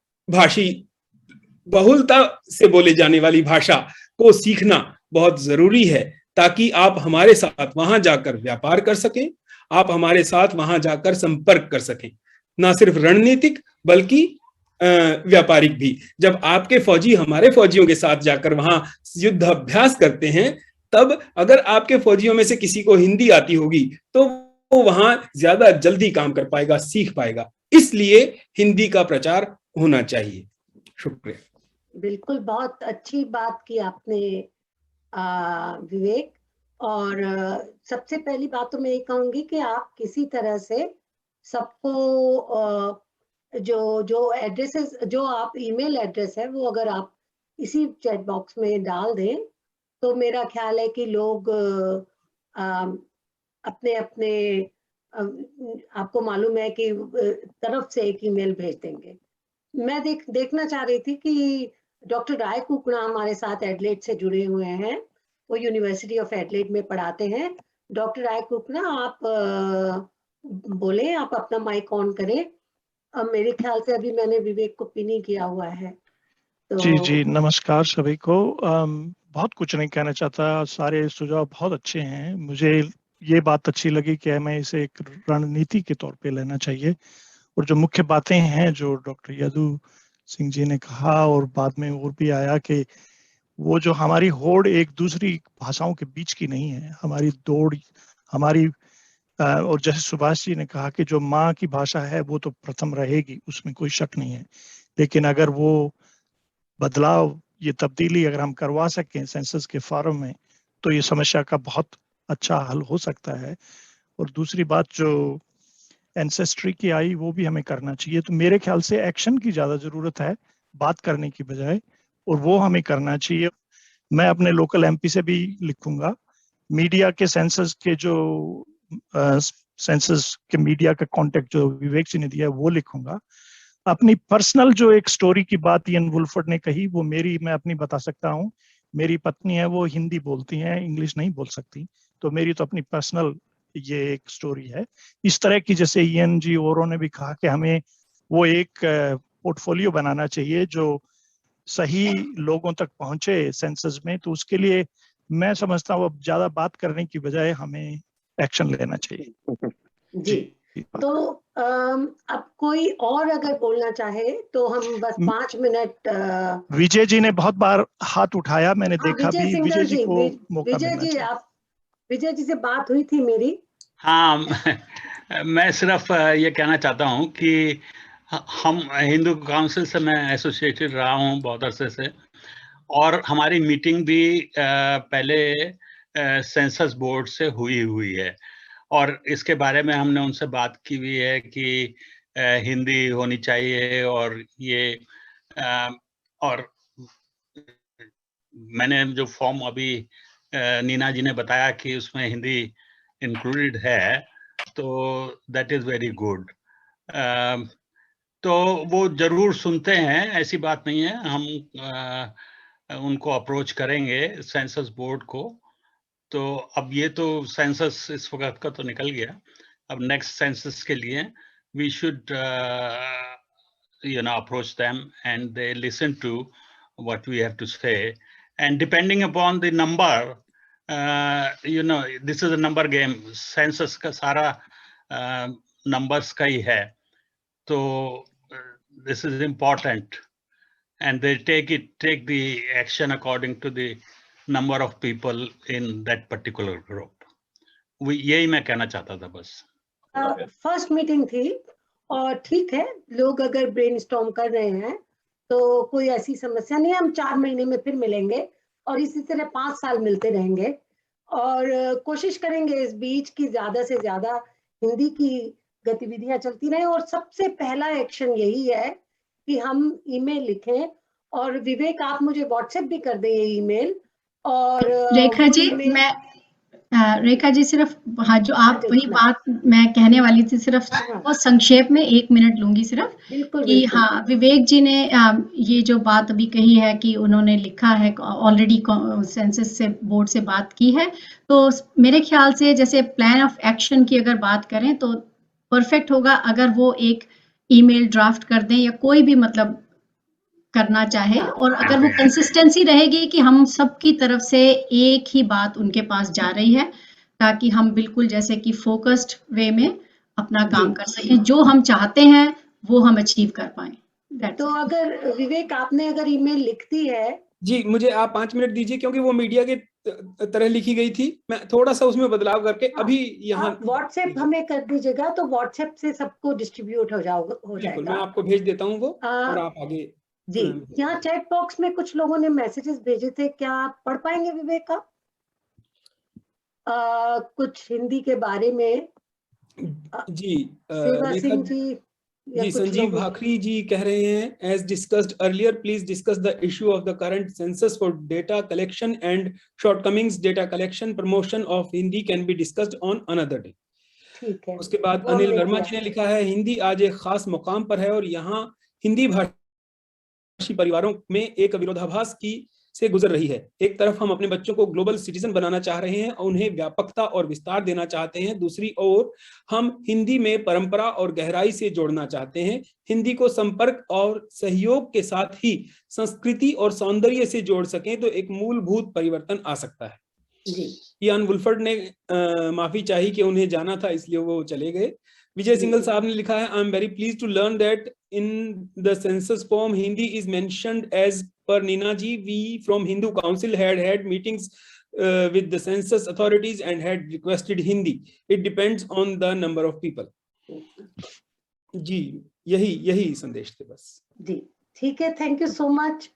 से बोले जाने वाली भाषा को सीखना बहुत जरूरी है, ताकि आप हमारे साथ वहां जाकर व्यापार कर सकें, आप हमारे साथ वहां जाकर संपर्क कर सकें, ना सिर्फ रणनीतिक बल्कि व्यापारिक भी। जब आपके फौजी हमारे फौजियों के साथ जाकर वहां युद्ध अभ्यास करते हैं, तब अगर आपके फौजियों में से किसी को हिंदी आती होगी तो वो वहां ज्यादा जल्दी काम कर पाएगा, सीख पाएगा। इसलिए हिंदी का प्रचार होना चाहिए। शुक्रिया। बिल्कुल, बहुत अच्छी बात की आपने विवेक। और सबसे पहली बात तो मैं ये कहूंगी कि आप किसी तरह से सबको जो एड्रेसेस, जो आप ईमेल एड्रेस है, वो अगर आप इसी चैट बॉक्स में डाल दें तो मेरा ख्याल है कि लोग अपने अपने आपको मालूम है कि तरफ से एक ईमेल भेज देंगे। मैं देखना चाह रही थी कि डॉक्टर राय कुकड़ा हमारे साथ एडलेड से जुड़े हुए हैं, वो यूनिवर्सिटी ऑफ एडलेड में पढ़ाते हैं। डॉक्टर राय कुकड़ा, आप बोले, आप अपना माइक ऑन करें। मेरे ख्याल से अभी मैंने विवेक को पिन नहीं किया हुआ है तो... जी नमस्कार सभी को। बहुत कुछ नहीं कहना चाहता, सारे सुझाव बहुत अच्छे हैं। मुझे ये बात अच्छी लगी कि हमें इसे एक रणनीति के तौर पे लेना चाहिए, और जो मुख्य बातें हैं जो डॉक्टर यदु सिंह जी ने कहा और बाद में और भी आया कि वो जो हमारी होड़ एक दूसरी भाषाओं के बीच की नहीं है, हमारी दौड़ हमारी और जैसे सुभाष जी ने कहा कि जो माँ की भाषा है वो तो प्रथम रहेगी, उसमें कोई शक नहीं है। लेकिन अगर वो बदलाव, ये तब्दीली अगर हम करवा सकें सेंसस के फॉर्म में, तो ये समस्या का बहुत अच्छा हल हो सकता है। और दूसरी बात जो एंसेस्ट्री की आई, वो भी हमें करना चाहिए। तो मेरे ख्याल से एक्शन की ज़्यादा ज़रूरत है, बात करने की बजाय, और वो हमें करना चाहिए। मैं अपने लोकल एमपी से भी लिखूंगा, मीडिया के सेंसस के जो सेंसस के मीडिया का कांटेक्ट जो विवेक जी ने दिया है वो लिखूंगा। अपनी पर्सनल जो एक स्टोरी की बात इयन वुल्फर्ड ने कही, वो मैं अपनी बता सकता हूँ। मेरी पत्नी है, वो हिंदी बोलती हैं, इंग्लिश नहीं बोल सकती, तो मेरी तो अपनी पर्सनल ये एक स्टोरी है। इस तरह की, जैसे इयन जी औरों ने भी कहा कि हमें वो एक पोर्टफोलियो बनाना चाहिए जो सही लोगों तक पहुंचे सेंसस में, तो उसके लिए मैं समझता हूँ अब ज्यादा बात करने की बजाय हमें एक्शन लेना चाहिए। जी, तो अब कोई और अगर बोलना चाहे तो हम बस 5 मिनट। विजय जी ने बहुत बार हाथ उठाया, मैंने देखा भी। विजय जी को मौका मिलना चाहिए। आप विजय जी से बात हुई थी मेरी। हाँ, मैं सिर्फ ये कहना चाहता हूँ कि हम हिंदू काउंसिल से मैं एसोसिएटेड रहा हूँ बहुत अरसे से, और हमारी मीटिंग भी पहले सेंसस बोर्ड से हुई है, और इसके बारे में हमने उनसे बात की भी है कि हिंदी होनी चाहिए, और ये और मैंने जो फॉर्म अभी नीना जी ने बताया कि उसमें हिंदी इंक्लूडेड है, तो दैट इज वेरी गुड। तो वो जरूर सुनते हैं, ऐसी बात नहीं है। हम उनको अप्रोच करेंगे सेंसस बोर्ड को। तो अब ये तो सेंसस इस वक्त का तो निकल गया, अब नेक्स्ट सेंसस के लिए we should approach them, and they listen to what we have to say, and depending upon the number, this is a number game, census का सारा numbers का ही है, तो this is important, and they take the action according to the number of people in that particular group. यही मैं कहना चाहता था बस। फर्स्ट मीटिंग थी, और ठीक है, लोग अगर ब्रेनस्टॉर्म कर रहे हैं तो कोई ऐसी समस्या नहीं है। हम 4 महीने में फिर मिलेंगे और इसी तरह 5 साल मिलते रहेंगे, और कोशिश करेंगे इस बीच की ज्यादा से ज्यादा हिंदी की गतिविधियां चलती रहें। और सबसे पहला एक्शन यही है कि हम ईमेल लिखें, और विवेक आप मुझे व्हाट्सएप भी कर दें ये ईमेल। और रेखा जी, मैं रेखा जी सिर्फ, हाँ, जो आप वही बात मैं कहने वाली थी, सिर्फ बहुत संक्षेप में 1 मिनट लूंगी सिर्फ, कि हाँ, विवेक जी ने ये जो बात अभी कही है कि उन्होंने लिखा है, ऑलरेडी सेंसस से बोर्ड से बात की है, तो मेरे ख्याल से जैसे प्लान ऑफ एक्शन की अगर बात करें तो परफेक्ट होगा अगर वो एक ईमेल ड्राफ्ट कर दें, या कोई भी मतलब करना चाहे, और अगर वो कंसिस्टेंसी रहेगी कि हम सबकी तरफ से एक ही बात उनके पास जा रही है, ताकि हम बिल्कुल जैसे कि फोकस्ड वे में अपना काम कर सकें, जो हम चाहते हैं वो हम अचीव कर पाए। तो अगर विवेक आपने अगर ईमेल लिखती है जी, मुझे आप 5 मिनट दीजिए, क्योंकि वो मीडिया के तरह लिखी गई थी, मैं थोड़ा सा उसमें बदलाव करके अभी यहाँ व्हाट्सएप हमें कर दीजिएगा, तो व्हाट्सएप से सबको डिस्ट्रीब्यूट हो जाएगा। मैं आपको भेज देता हूँ वो, और आप आगे जी। यहाँ चैट बॉक्स में कुछ लोगों ने मैसेजेस भेजे थे, क्या आप पढ़ पाएंगे विवेक का? कुछ हिंदी के बारे में। जी, सेवा सिंह जी, संजीव भाखरी जी कह रहे हैं, as discussed earlier please discuss the issue of the current census for data collection and shortcomings. Data collection promotion of Hindi can be discussed on another day. ठीक है। उसके बाद अनिल वर्मा जी ने लिखा है, हिंदी आज एक खास मुकाम पर है, और यहाँ हिंदी भाषी परिवारों में एक विरोधाभास की से गुजर रही है। एक तरफ हम अपने बच्चों को ग्लोबल सिटीजन बनाना चाह रहे हैं और उन्हें व्यापकता और विस्तार देना चाहते हैं, दूसरी ओर हम हिंदी में परंपरा और गहराई से जोड़ना चाहते हैं। हिंदी को संपर्क और सहयोग के साथ ही संस्कृति और सौंदर्य से जोड़ सकें तो एक मूलभूत परिवर्तन आ सकता है। इयान वुल्फर्ड ने माफी चाही कि उन्हें जाना था, इसलिए वो चले गए। विजय सिंगल साहब ने लिखा है, I am very please to learn that in the census form Hindi is mentioned as per Nina ji. We from Hindu Council had meetings with the census authorities and had requested Hindi. It depends on the number of people. जी, यही संदेश थे बस। जी, ठीक है, thank you so much.